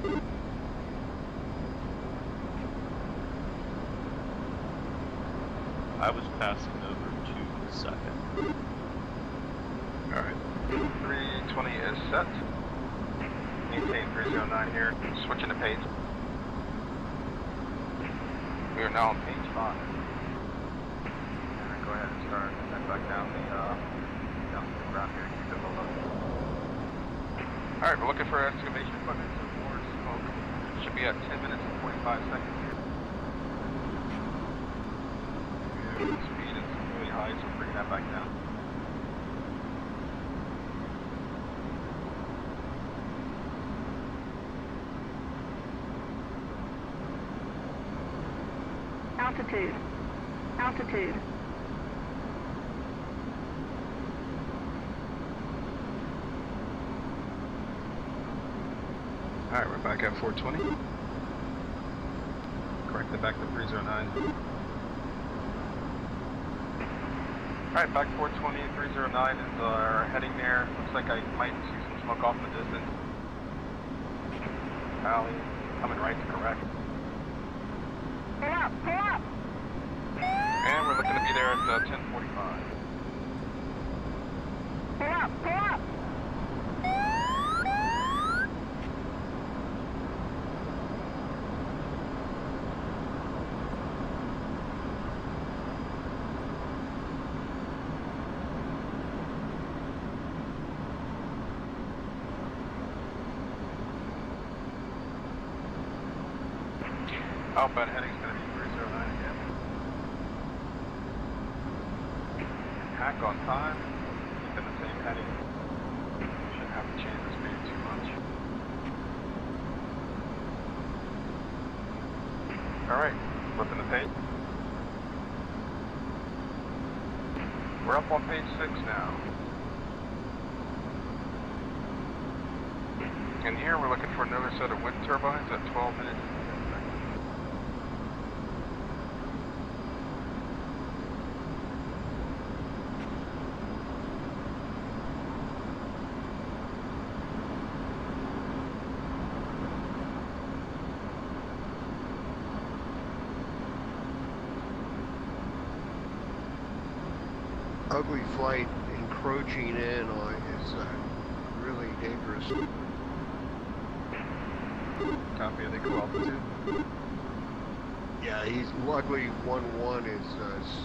I was passing over 2 seconds. Alright. 320 is set. Maintain 309 here. Switching to page. We are now on page 5. And go ahead and start and then back down the ground here. Keep it low. Alright, we're looking for excavation equipment, so more smoke. Should be at 10 minutes and 45 seconds here. The speed is really high, so we're bringing that back down. Altitude. Altitude. Alright, we're back at 420. Corrected back to 309. Alright, back 420, 309 is our heading there. Looks like I might see some smoke off in the distance. Alley, coming right to correct. Pull up, pull up. And we're looking to be there at 10:45. Pull up, pull up. Outbound heading is going to be 309 again. Hack on time, keeping the same heading. Shouldn't have to change the speed too much. Alright, flipping the page. We're up on page 6 now. And here we're looking for another set of wind turbines at 12 minutes. Ugly flight, encroaching in on is really dangerous. Copy, I think altitude. Yeah, he's luckily 1-1 is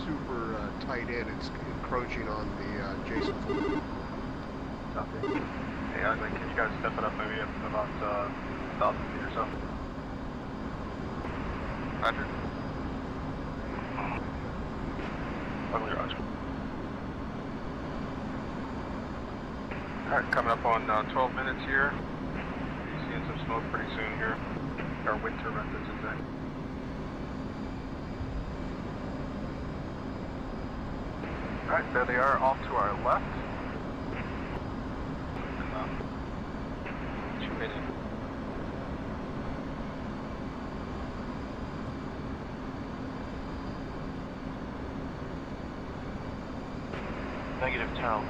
super tight in. It's encroaching on the Jason 4. Copy. Hey, Ugly, can you guys step it up maybe up to about 1,000 feet or so? Roger. Ugly, Roger. Alright, coming up on 12 minutes here. Seeing some smoke pretty soon here. Our wind turbines, I should say. Alright, there they are off to our left. Negative town.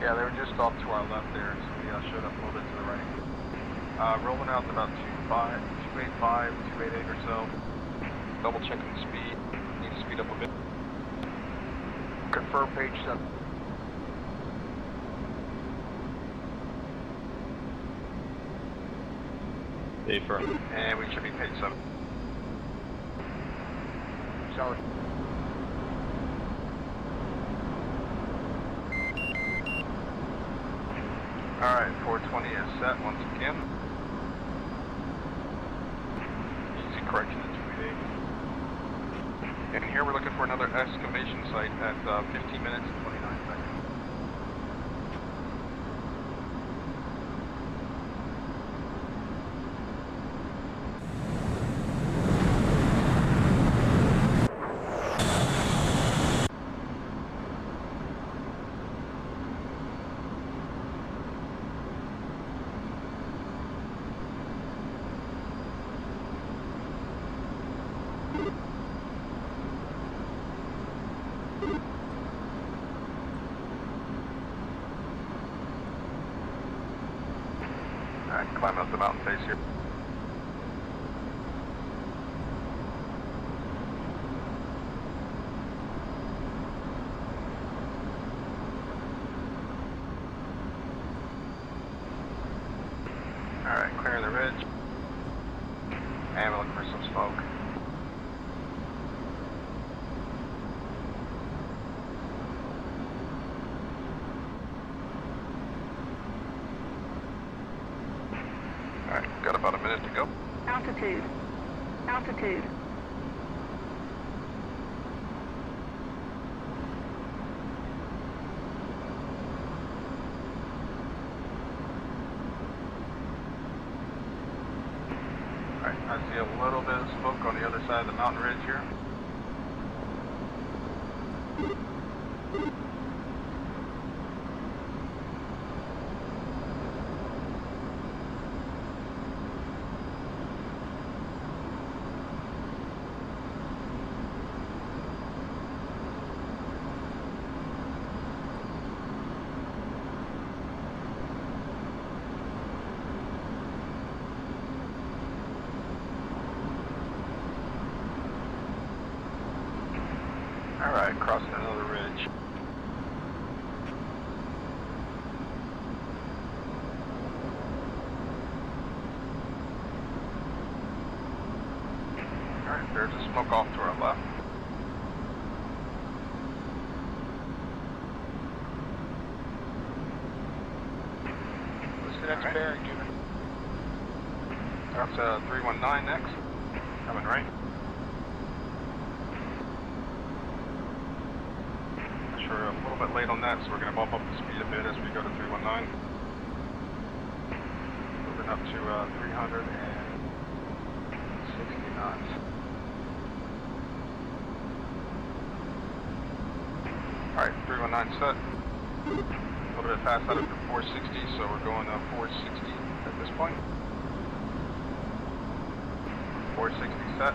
Yeah, they were just off to our left there, so we showed up a little bit to the right. Rolling out to about 285, 288 or so. Double checking the speed. Need to speed up a bit. Confirm page 7. Affirm. And we should be page 7. Solid. Alright, 420 is set once again. Easy correction at 288. And here we're looking for another excavation site at 15 minutes and 29 seconds. Alright, climb up the mountain face here. Alright, clearing the ridge. And we're looking for some smoke. Alright, got about a minute to go. Altitude. Altitude. Alright, I see a little bit of smoke on the other side of the mountain ridge here. Alright, crossing another ridge. Alright, there's a smoke off to our left. What's the next bearing, Jimmy? That's 319 next. Coming right. We're a little bit late on that, so we're going to bump up the speed a bit as we go to 319. Moving up to 360 knots. Alright, 319 set. A little bit fast out of the 460, so we're going 460 at this point. 460 set.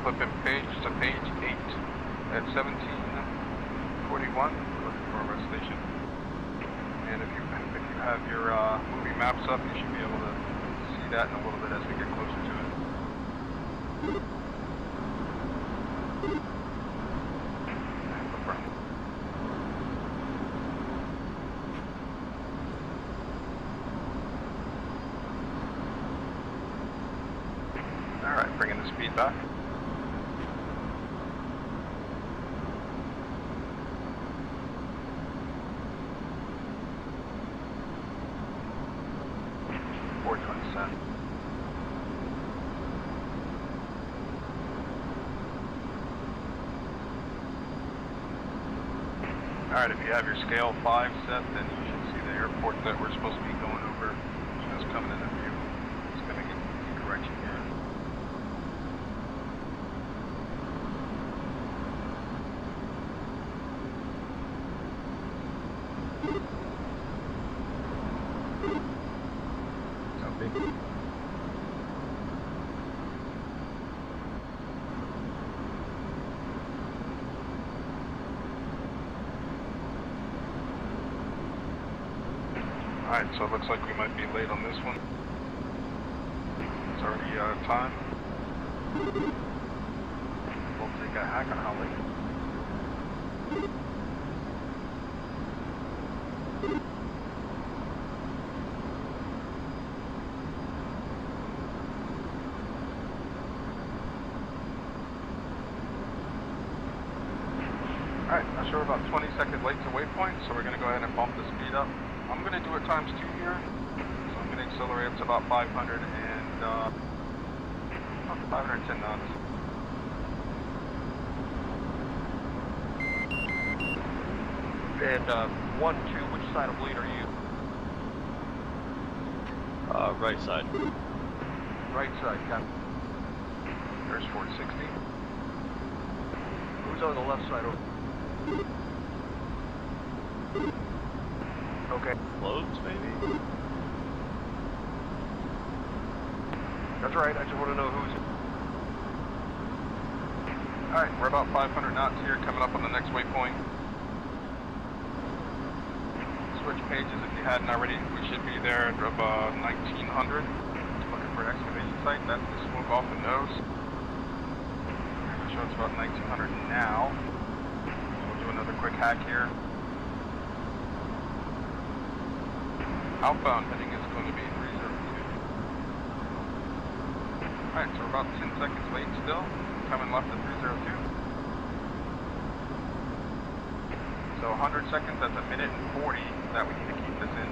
Flipping page to page 8 at 1741. Looking for a rest station. And if you have your movie maps up, you should be able to see that in a little bit as we get closer to it. Alright, bringing the speed back. Alright, if you have your scale 5 set, then you should see the airport that we're supposed to be going over just coming into view. It's going to get the correction here. Copy. Alright, so it looks like we might be late on this one. It's already time. We'll take a hack on how late. Alright, now sure, we're about 20 seconds late to waypoint, so we're going to go ahead and bump the speed up. I'm going to do it times 2 here, so I'm going to accelerate up to about 510 knots. And 1-2, which side of lead are you? Right side. Right side, Captain. There's 460. Who's on the left side? Okay. Globes, maybe? That's right, I just want to know who's... Alright, we're about 500 knots here, coming up on the next waypoint. Switch pages if you hadn't already. We should be there at 1900. Looking for excavation site. That's the swoop off the nose. Show it's about 1900 now. We'll do another quick hack here. Outbound heading is going to be 302. Alright, so we're about 10 seconds late still. Coming left at 302. So 100 seconds, that's a minute and 40 that we need to keep this in.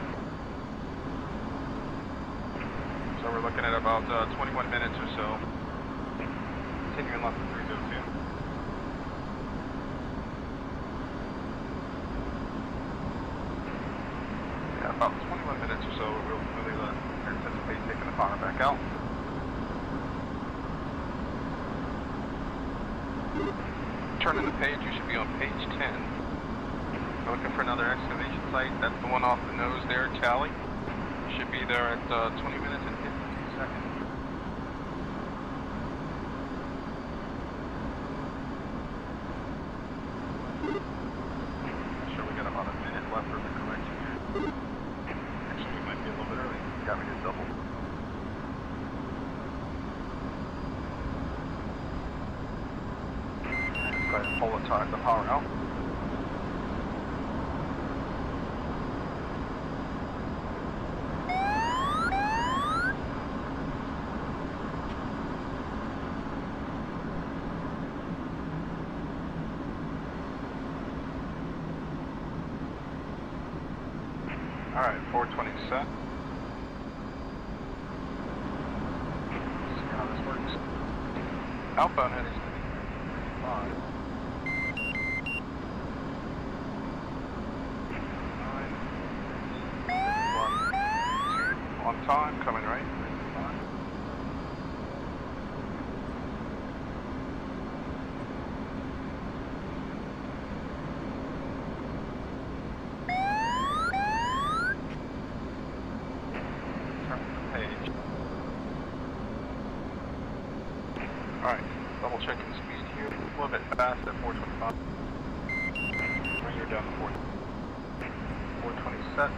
So we're looking at about 21 minutes or so. Continuing left at 302. Yeah, about 21 minutes or so, we'll really anticipate taking the power back out. Turning the page, you should be on page 10. We're looking for another excavation site. That's the one off the nose there, Cali. Should be there at 20 minutes and 52 seconds. Sure, we got about a minute left for the correction here. Actually, we might be a little bit early. Got me to double. Let's go ahead and pull the power out. Alright, 420 set. Let's see how this works. Outbound heading is going to be 5. 9, 1, 2. On time, coming right. 5. Alright, double checking speed here. A little bit fast at 425. Bring her down to 420 set.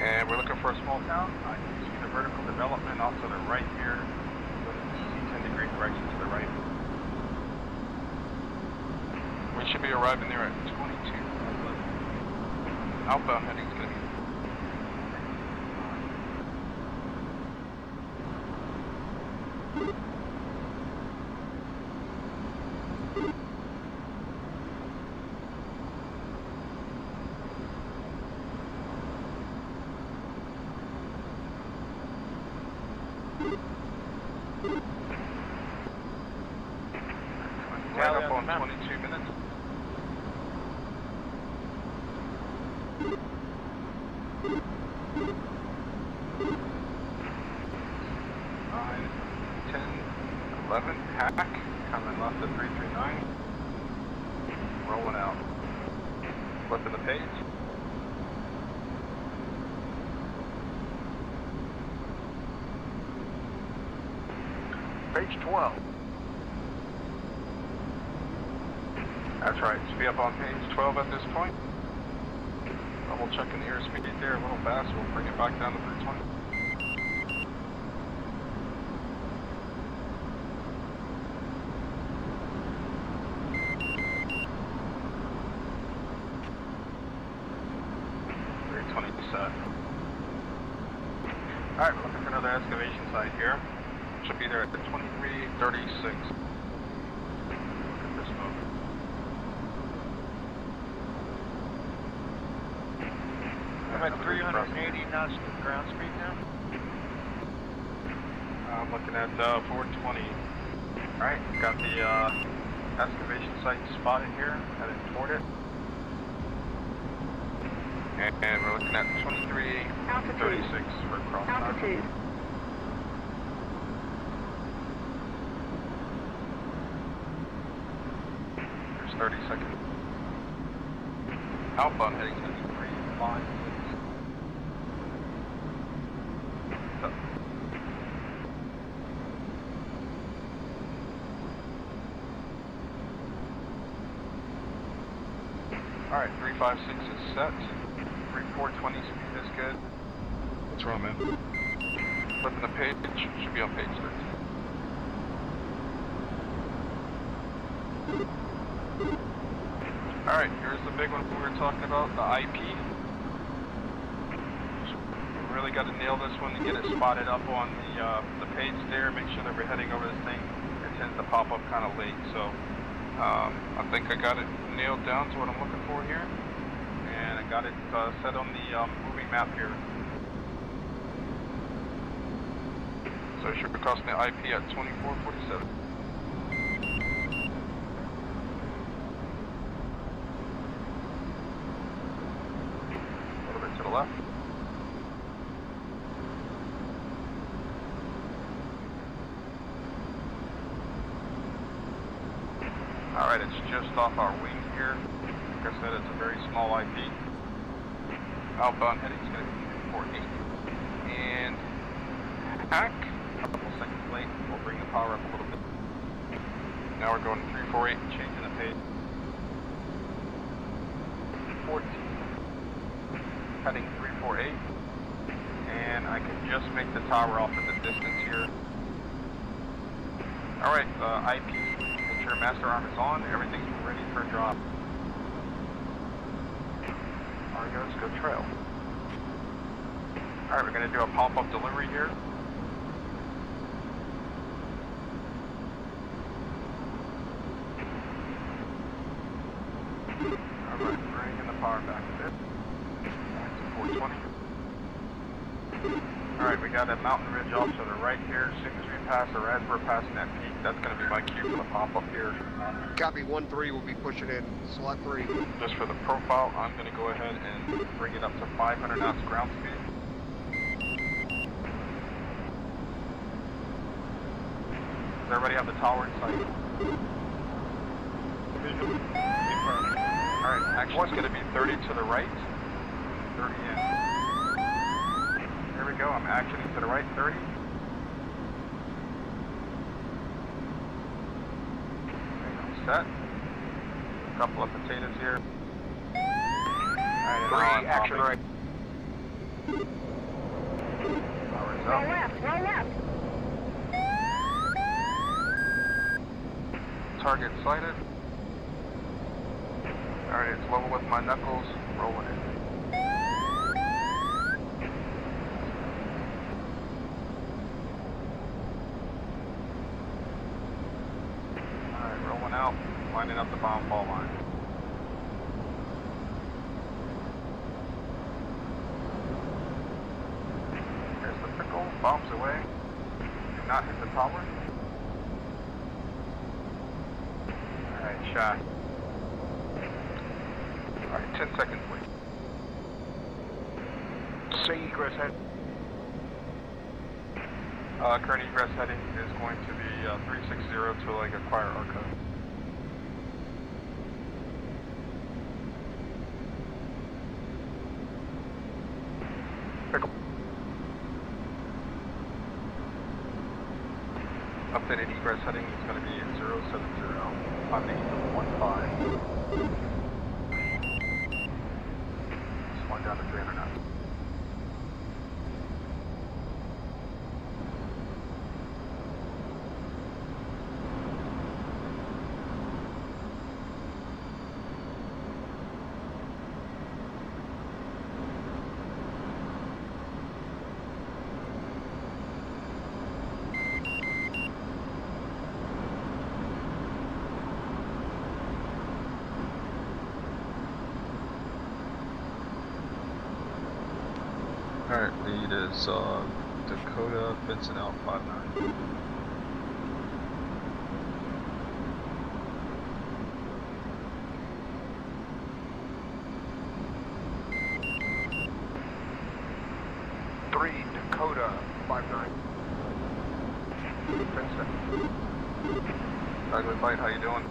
And we're looking for a small town. I can see the vertical development off to the right here. Go to the C10 degree direction to the right. We should be arriving there at 22. Outbound heading is going to be right up on 22 minutes. Nine, 10, 11, hack, coming left at 339. Rolling out. Flipping the page. Page 12. That's right, should be up on page 12 at this point. Double checking the airspeed there a little fast, we'll bring it back down to 320. Set. Alright, we're looking for another excavation site here. Should be there at the 2336. Look at this move. I'm at 380 knots ground speed now. I'm looking at 420. Alright, got the excavation site spotted here, headed toward it. And we're looking at 2336 for cross Altitude. There's 30 seconds. Outbound heading to 356. Alright, 356 is set. 420 speed is good. What's wrong, man? Flipping the page, should be on page 13. Alright, here's the big one we were talking about, the IP. We really got to nail this one to get it spotted up on the page there, make sure that we're heading over this thing. It tends to pop up kind of late, so I think I got it nailed down to what I'm looking for here. And I got it set on the moving map here. So it should be crossing the IP at 2447. A little bit to the left. Alright, it's just off our wing here. Like I said, it's a very small IP. Outbound heading is going to be 348. And hack, a couple seconds late, we'll bring the power up a little bit. Now we're going to 348 and changing the page. 14. Heading 348. And I can just make the tower off at the distance here. Alright, IP, make sure master arm is on, everything's ready for a drop. Argos, go trail. Alright, we're going to do a pop-up delivery here. Alright, bringing the power back a bit. Back to 420. Alright, we got a mountain ridge off to the right here. As soon as we pass, or as we're passing that peak, that's going to be my cue for the pop-up here. Copy, 1-3 will be pushing in, slot 3. Just for the profile, I'm going to go ahead and bring it up to 500 knots ground speed. Does everybody have the tower in sight? Alright, action's going to be 30 to the right, 30 in. Here we go, I'm actioning to the right, 30. Set. A couple of potatoes here. Alright, 3, action right. Roll left, roll left. target sighted. Alright, it's level with my knuckles, rolling it. Alright, rolling out, lining up the bomb fall line. Here's the pickle, bombs away. Do not hit the tower. Alright, shot. Alright, 10 seconds, please. Say egress head. Current egress heading is going to be 360 to like acquire our code. Pickle. Updated egress heading is going to be 070 on the 15. Slowing down to 300 knots. Alright, lead is Dakota, Vincent out 59. Dakota 59. Vincent. Ugly Bite, how you doing?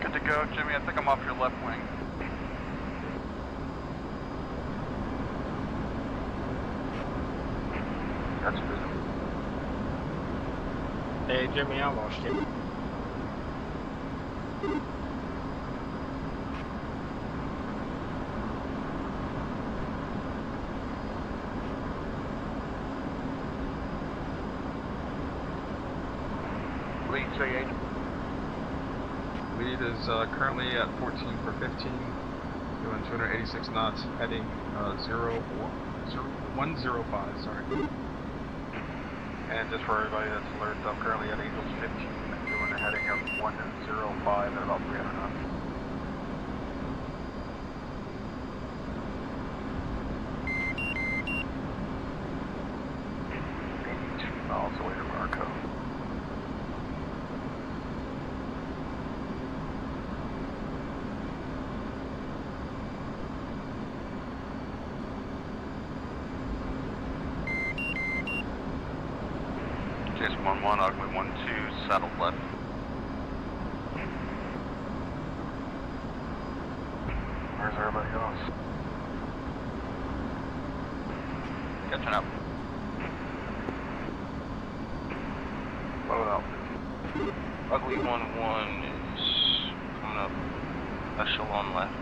Good to go, Jimmy. I think I'm off your left wing. That's good. Hey Jimmy, I lost you. Lead, say 8. Lead is currently at 14 for 15, doing 286 knots, heading 105, sorry. And just for everybody that's alert, I'm currently at Angels 15, doing a heading of 105 at about 300 knots. 82 miles away from Arco. Jason 1-1, Ugly 1-2, saddle left. Where's everybody else? Catching up. Load out. Ugly 1-1 is coming up. Echelon left.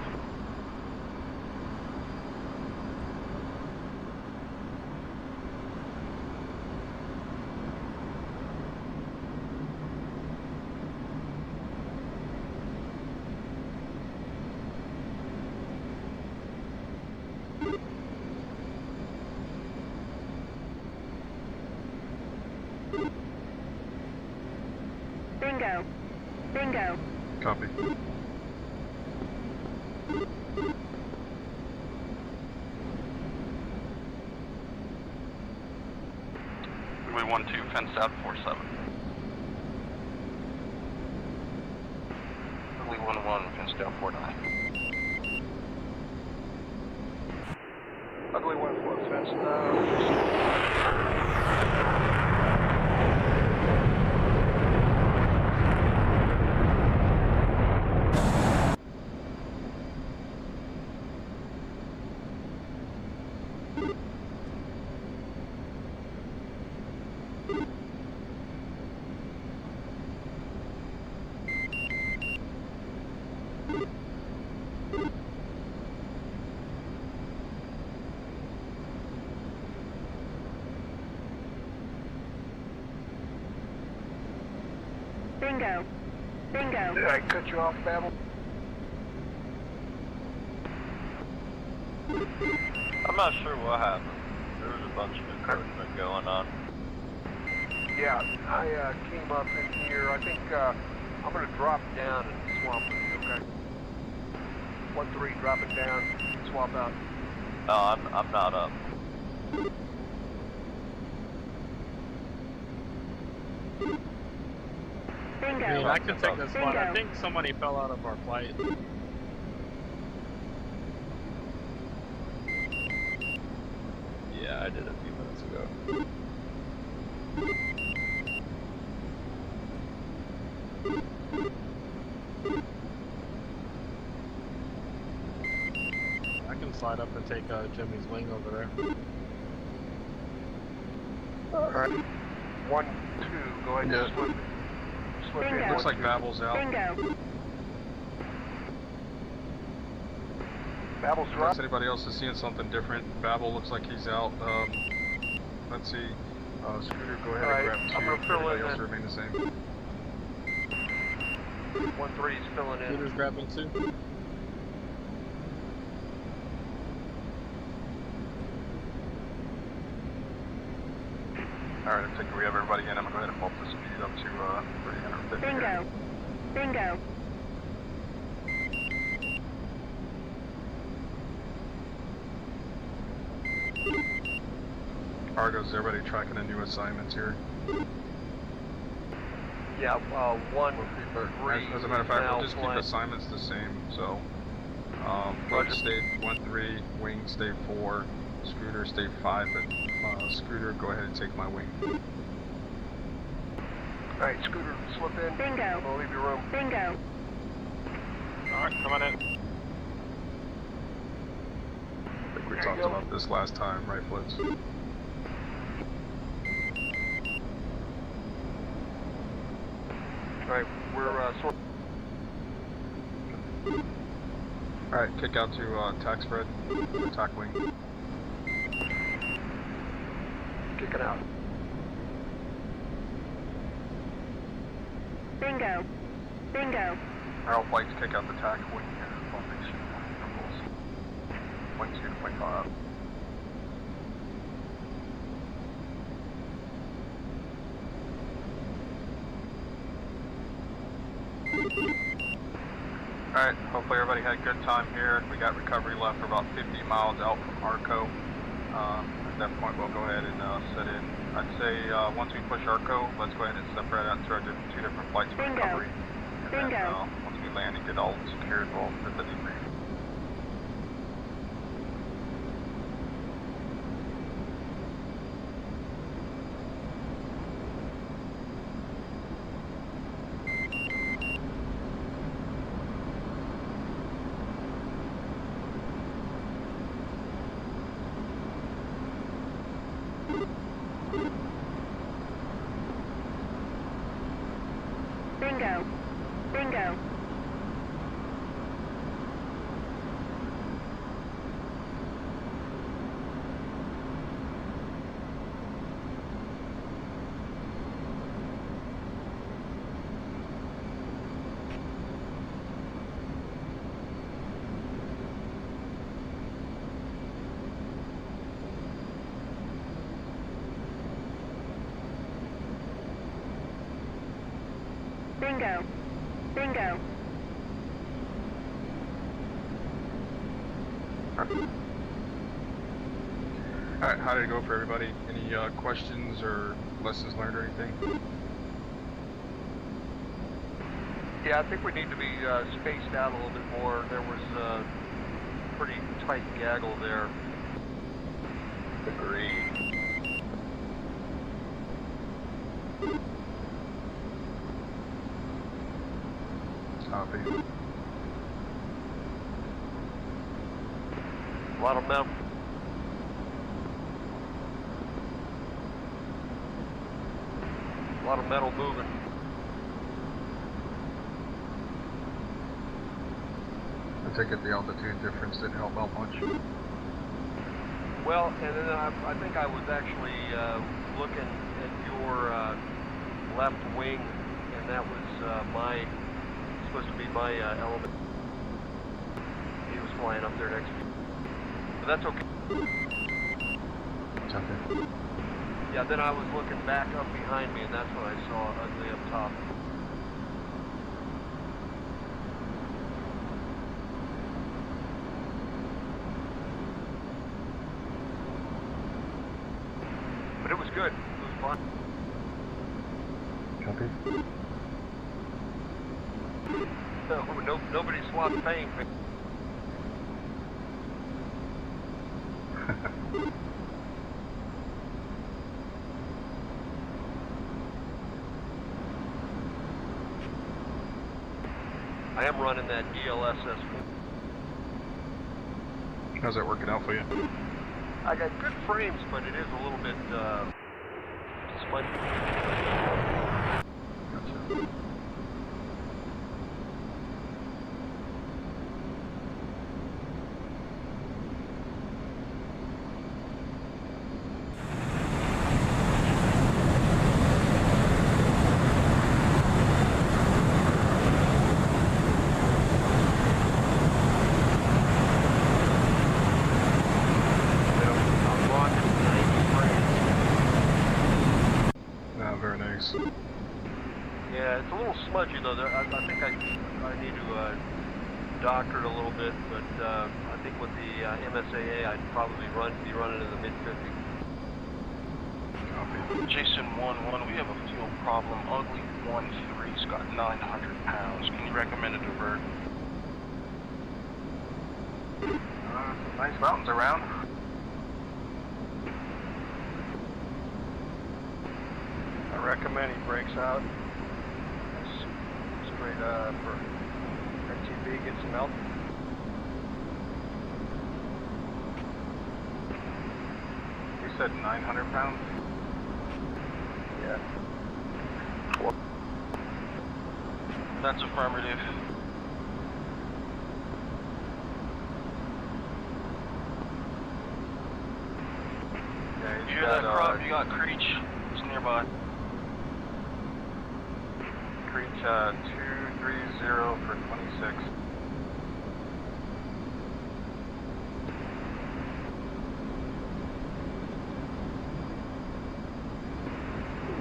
Bingo. Bingo. Copy. Ugly 1-2, fenced out 47. Ugly 1-1, fenced out 49. Ugly 1-4, fenced out. Bingo. Bingo. Did I cut you off, Babel? I'm not sure what happened. There was a bunch of encroachment going on. Yeah, I came up in here. I think I'm going to drop down and swap with you, okay? 1-3, dropping down, swap out. No, I'm not up. Bingo. I mean, I can take this one. I Bingo. think somebody fell out of our flight. Yeah, I did a few minutes ago. I can slide up and take Jimmy's wing over there. Alright. 1-2, go ahead and slip in. Bingo. Looks like Babel's out. Bingo. Babel's Unless dropped. anybody else is seeing something different, Babel looks like he's out. Let's see. Scooter, go ahead Alright, and grab 2. I'm gonna fill Everybody in else then. remain the same. 1-3's filling in. Shooter's grabbing 2. Alright, I think we have everybody in. I'm gonna go ahead and bump the speed up to 350. Bingo. Bingo. Argos, everybody tracking the new assignments here. Yeah, 1-3. As a matter of fact, we'll just keep assignments the same. So, Roger stay 1-3, Wing stay 4, Scooter stay 5, but Scooter, go ahead and take my wing. Alright, Scooter, slip in. Bingo. I'll leave your room. Bingo. Alright, coming in. I think we talked about this last time, right, Flitz? Alright, we're sort. Alright, kick out to attack spread, attack wing. Kicking out. Bingo. Bingo. Arrow flights kick out the attack wing formation. Wing 2 to wing 5. Alright, hopefully everybody had a good time here. We got recovery left for about 50 miles out from Arco. At that point we'll go ahead and set in. I'd say once we push Arco, let's go ahead and separate out into our 2 different flights for Bingo. recovery. And Bingo. then once we land and get all secured, we'll hit the debrief. Bingo. Bingo. Bingo. Bingo. Alright, how did it go for everybody? Any questions or lessons learned or anything? Yeah, I think we need to be spaced out a little bit more. There was a pretty tight gaggle there. Agreed. Copy. A lot of metal. A lot of metal moving. I take it the altitude difference didn't help out much. Well, and then I think I was actually looking at your left wing, and and that was supposed to be my element. He was flying up there next to me. But that's okay. It's okay. Yeah, then I was looking back up behind me, and that's when I saw Ugly up top. But it was good. It was fun. Copy. Nobody swapped paint. I am running that DLSS. How's that working out for you? I got good frames, but it is a little bit spongy. Gotcha. Very nice. Yeah, it's a little smudgy though. I think I need to doctor it a little bit, but I think with the MSAA, I'd probably be running in the mid-50s. Jason 1-1, we have a fuel problem. Ugly 1-3's got 900 pounds. Can you recommend a divert? Some nice mountains around. I recommend he breaks out. Straight for MTB, get some milk. You said 900 pounds? Yeah. That's affirmative. Yeah, You hear that, Crop? You got Creech. It's nearby. Creech 230 for 26.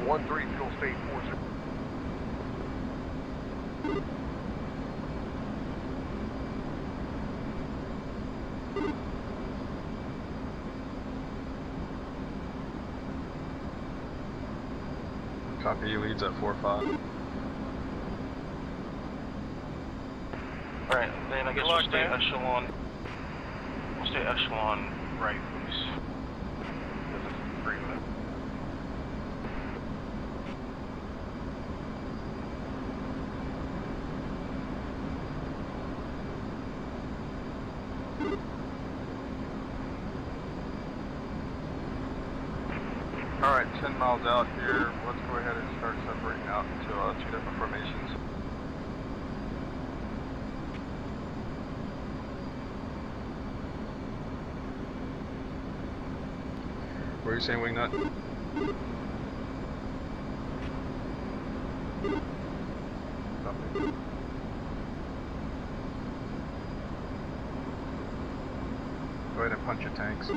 One 3 fuel state 40. Copy, you leads at 4-5. Alright, then I guess we'll stay echelon. We'll stay echelon right, please. This is free with it. Alright, 10 miles out here. Let's go ahead and start separating out into 2 different formations. What are you saying, Wingnut? Copy. Go ahead and punch your tanks.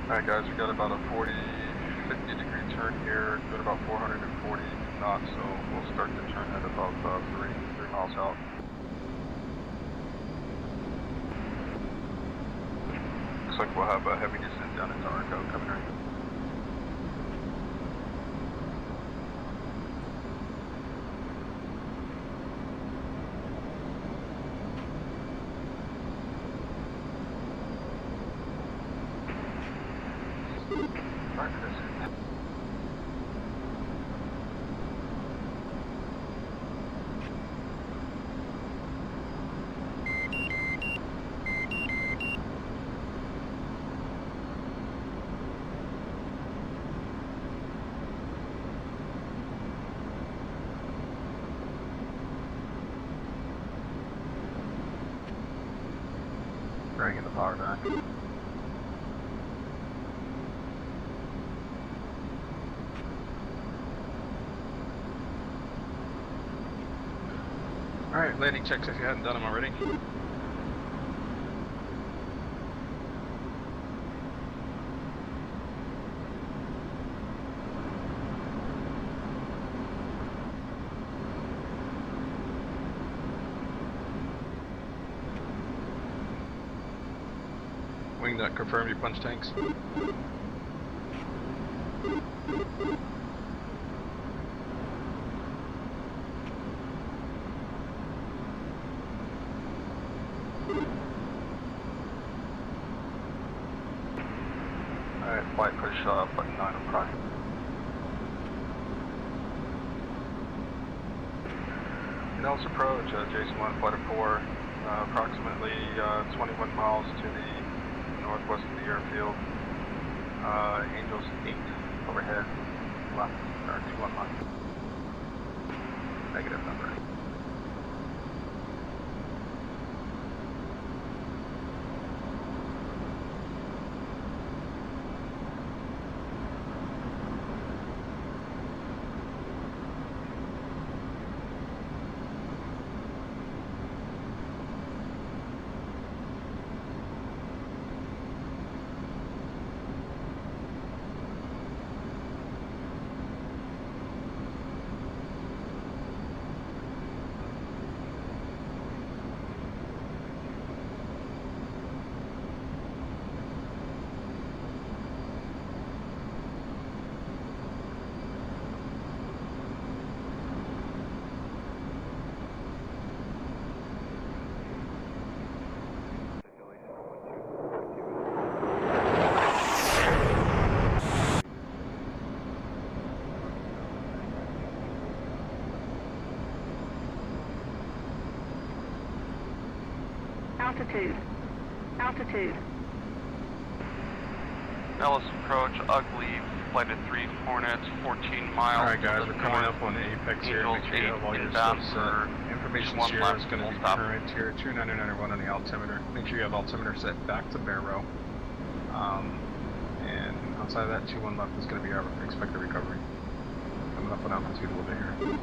Alright guys, we got about a 50 degree turn here, good about 440 knots, so we'll start the turn at about 3 miles out. Looks like we'll have a heavy descent down into Arco coming right. bringing the power back. Alright, landing checks if you hadn't done them already. Wingnut, confirm your punch tanks. Alright, flight push button 9 on prime. Nellis approach, Jason 1, flight of 4, approximately 21 miles to the northwest of the airfield. Angels 8 overhead, left, or 21 miles. Negative number. Altitude. Altitude. Nellis approach, ugly, flight of 3 Hornets, 14 miles. Alright guys, we're coming up on the apex here. Make sure you have all your stuff set. Information share is going to be current here, 299.1 on the altimeter. Make sure you have altimeter set back to barrel. And outside of that, 21 left is going to be our expected recovery. Coming up on altitude a little bit here.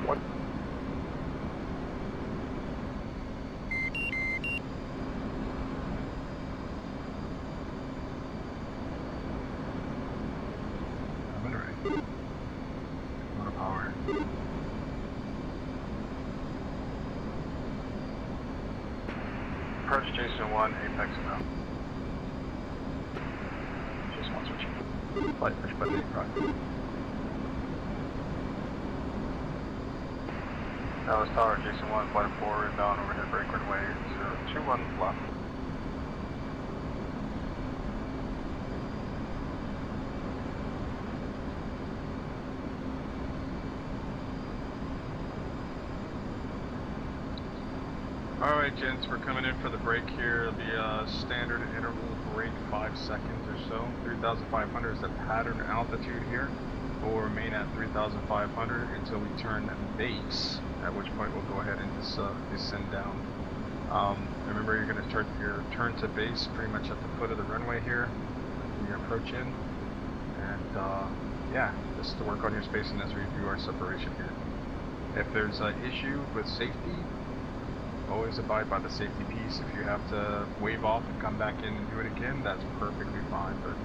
What? I'm in right. Motor power. Approach Jason 1, apex now. Jason 1 switching. Flight push button 8 prime. Dallas Tower, Jason 1, flight of 4, inbound overhead brake runway 021 left. Alright gents, we're coming in for the break here. It'll be a standard interval break 5 seconds or so. 3,500 is the pattern altitude here. We'll remain at 3,500 until we turn base, at which point we'll go ahead and descend down. Remember, you're going to turn your turn to base pretty much at the foot of the runway here when you approach in. And yeah, just to work on your spacing as we do our separation here. If there's an issue with safety, always abide by the safety piece. If you have to wave off and come back in and do it again, that's perfectly fine. But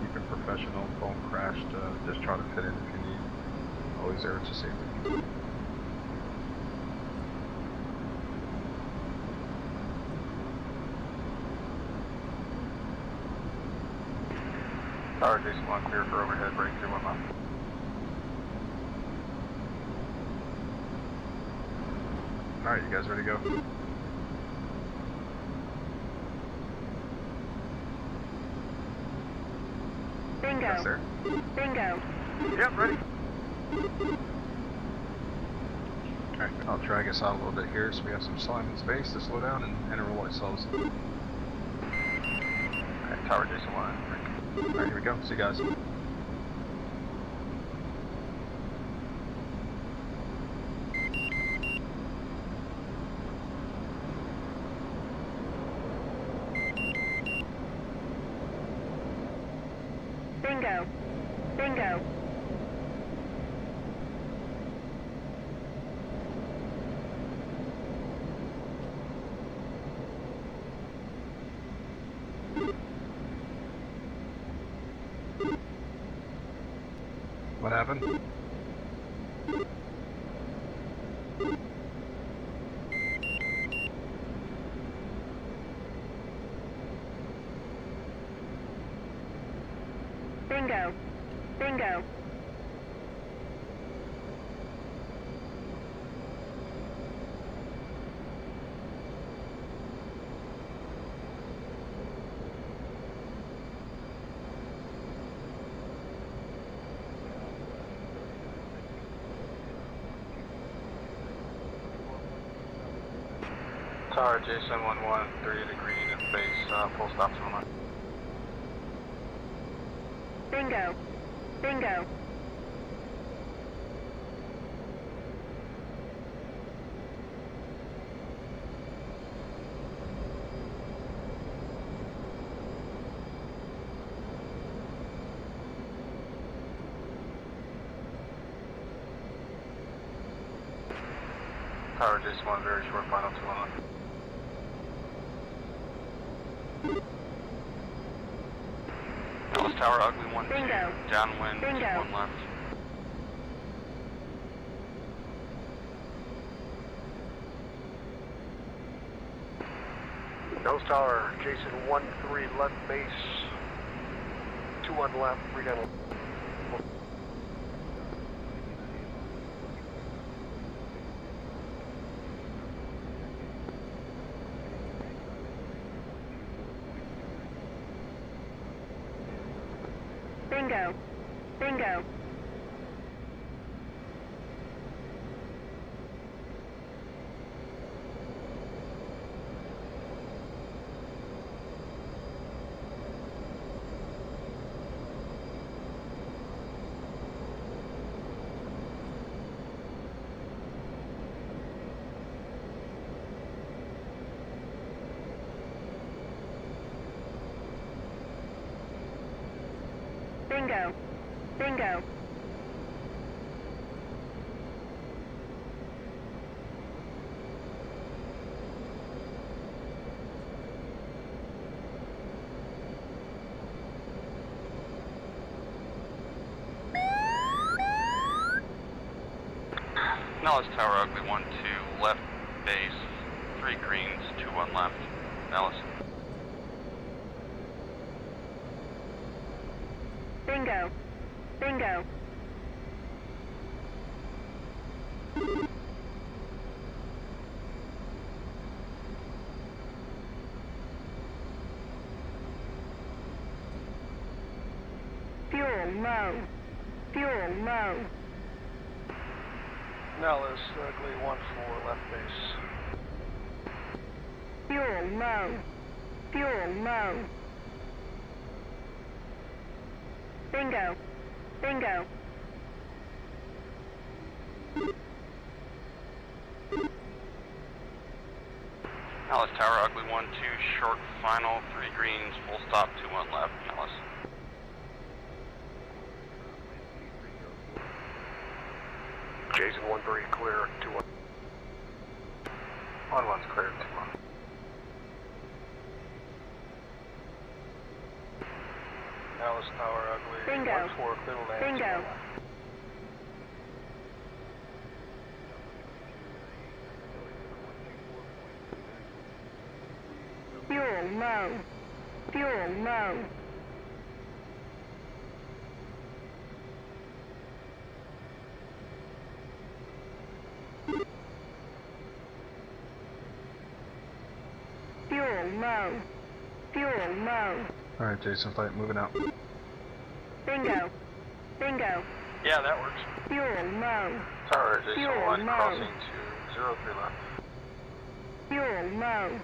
keep it professional, don't crash, just try to fit in if you need. Always err to safety. Tower Jason 1, clear for overhead brake 21 left. Alright, you guys ready to go? Bingo. Yes, sir. Bingo. Yep, ready. Alright, I'll drag us out a little bit here so we have some time space to slow down and interval ourselves. Alright, Tower Jason 1. Alright, here we go. See you guys. Bingo. Bingo. What happened? Bingo. Bingo. Tower Jason 113 to green at base, full stop to line. Bingo. Bingo. Tower Jason 1, very short, final 2 on line. Dallas Tower, ugly 1, Bingo. 2, downwind, Bingo. 1 left. Nose Tower, Jason 1-3 left base, 2 on left, 3 down. Bingo. Bingo. Bingo. Bingo. Nellis Tower, ugly 1, 2, left base, 3 greens, 2 on left. Nellis. Bingo. Bingo. Fuel low. Fuel low. Nellis, ugly 1-4 left base. Fuel low. Fuel low. Bingo. Bingo. Nellis Tower, ugly 1, 2, short, final, 3 greens, full stop, 2 on left. Nellis. Jason 1-3 clear, 2 on. 1-1's clear, 2 on. Nellis Tower, ugly Bingo. 1-4 clear to land. Bingo. Fuel low. Fuel low. Fuel low. Fuel low. Alright, Jason, flight moving out. Bingo. Bingo. Yeah, that works. Fuel low. Tower, Jason Fuel 1, low. crossing to 03 left. Fuel low.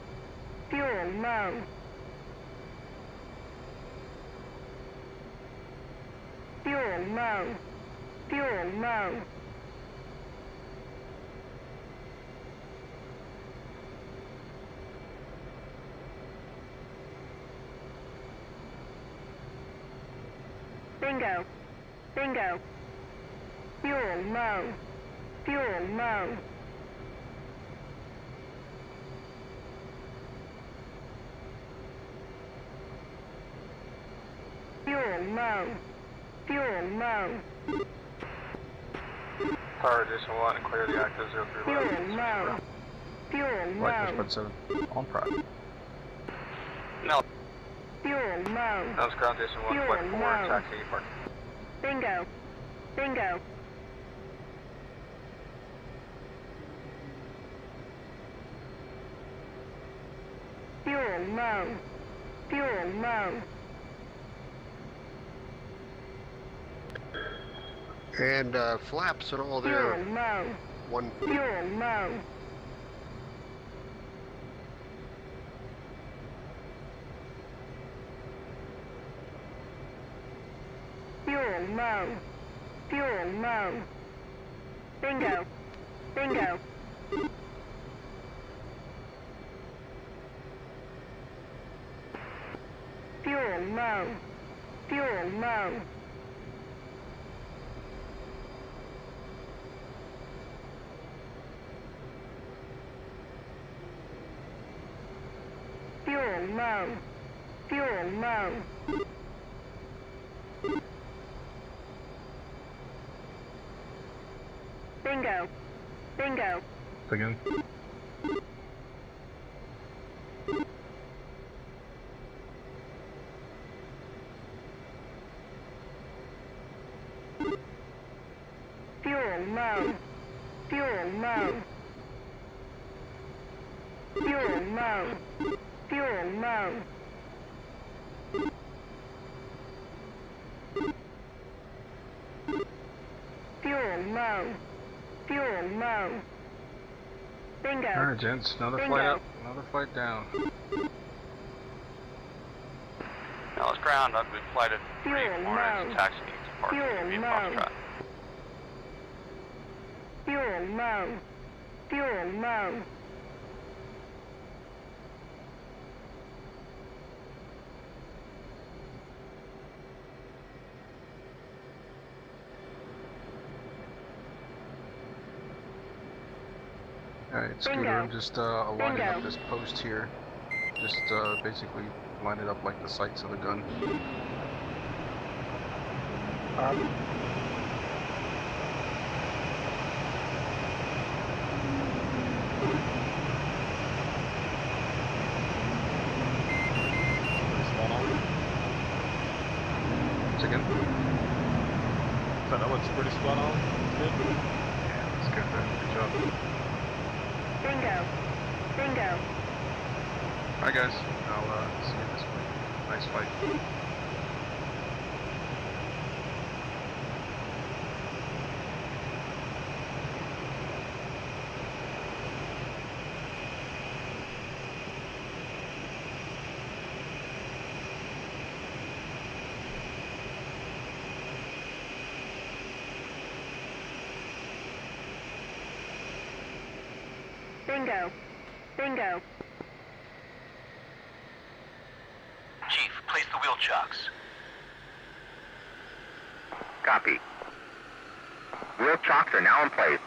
Fuel low. Fuel low. Fuel low. Bingo. Bingo. Fuel low. Fuel low. Fuel low. Fuel low. Tower Jason 1, clear the active 03 Fuel low. Fuel Flight low. 7 on prime. No. Fuel low. Nels ground Jason 1, Fuel flight 4, low. taxi parking. Bingo. Bingo. Fuel low. Fuel low. And flaps and all there. Fuel low. One. Fuel low. Fuel low. Fuel low. Bingo. Bingo. Fuel low. Fuel low. Fuel low. Fuel low. Bingo. Bingo. Again. Fuel low. Fuel low. Fuel low. Fuel low. Fuel low. Fuel low. Bingo. Alright, gents, another Bingo. flight up, another flight down. Nellis ground, I've been flighted 3 Fuel Hornets, low. taxi to park Fuel via low. Foxtrot. Fuel low. Fuel low. Alright, Scooter, Bingo. I'm just aligning Bingo. up this post here. Just basically line it up like the sights of the gun. Once again. So that looks pretty spot on. Good. Yeah, that's good, man. Good job. Bingo. Bingo. Alright guys, I'll see you this way. Nice fight. Bingo. Bingo. Chief, place the wheel chocks. Copy. Wheel chocks are now in place.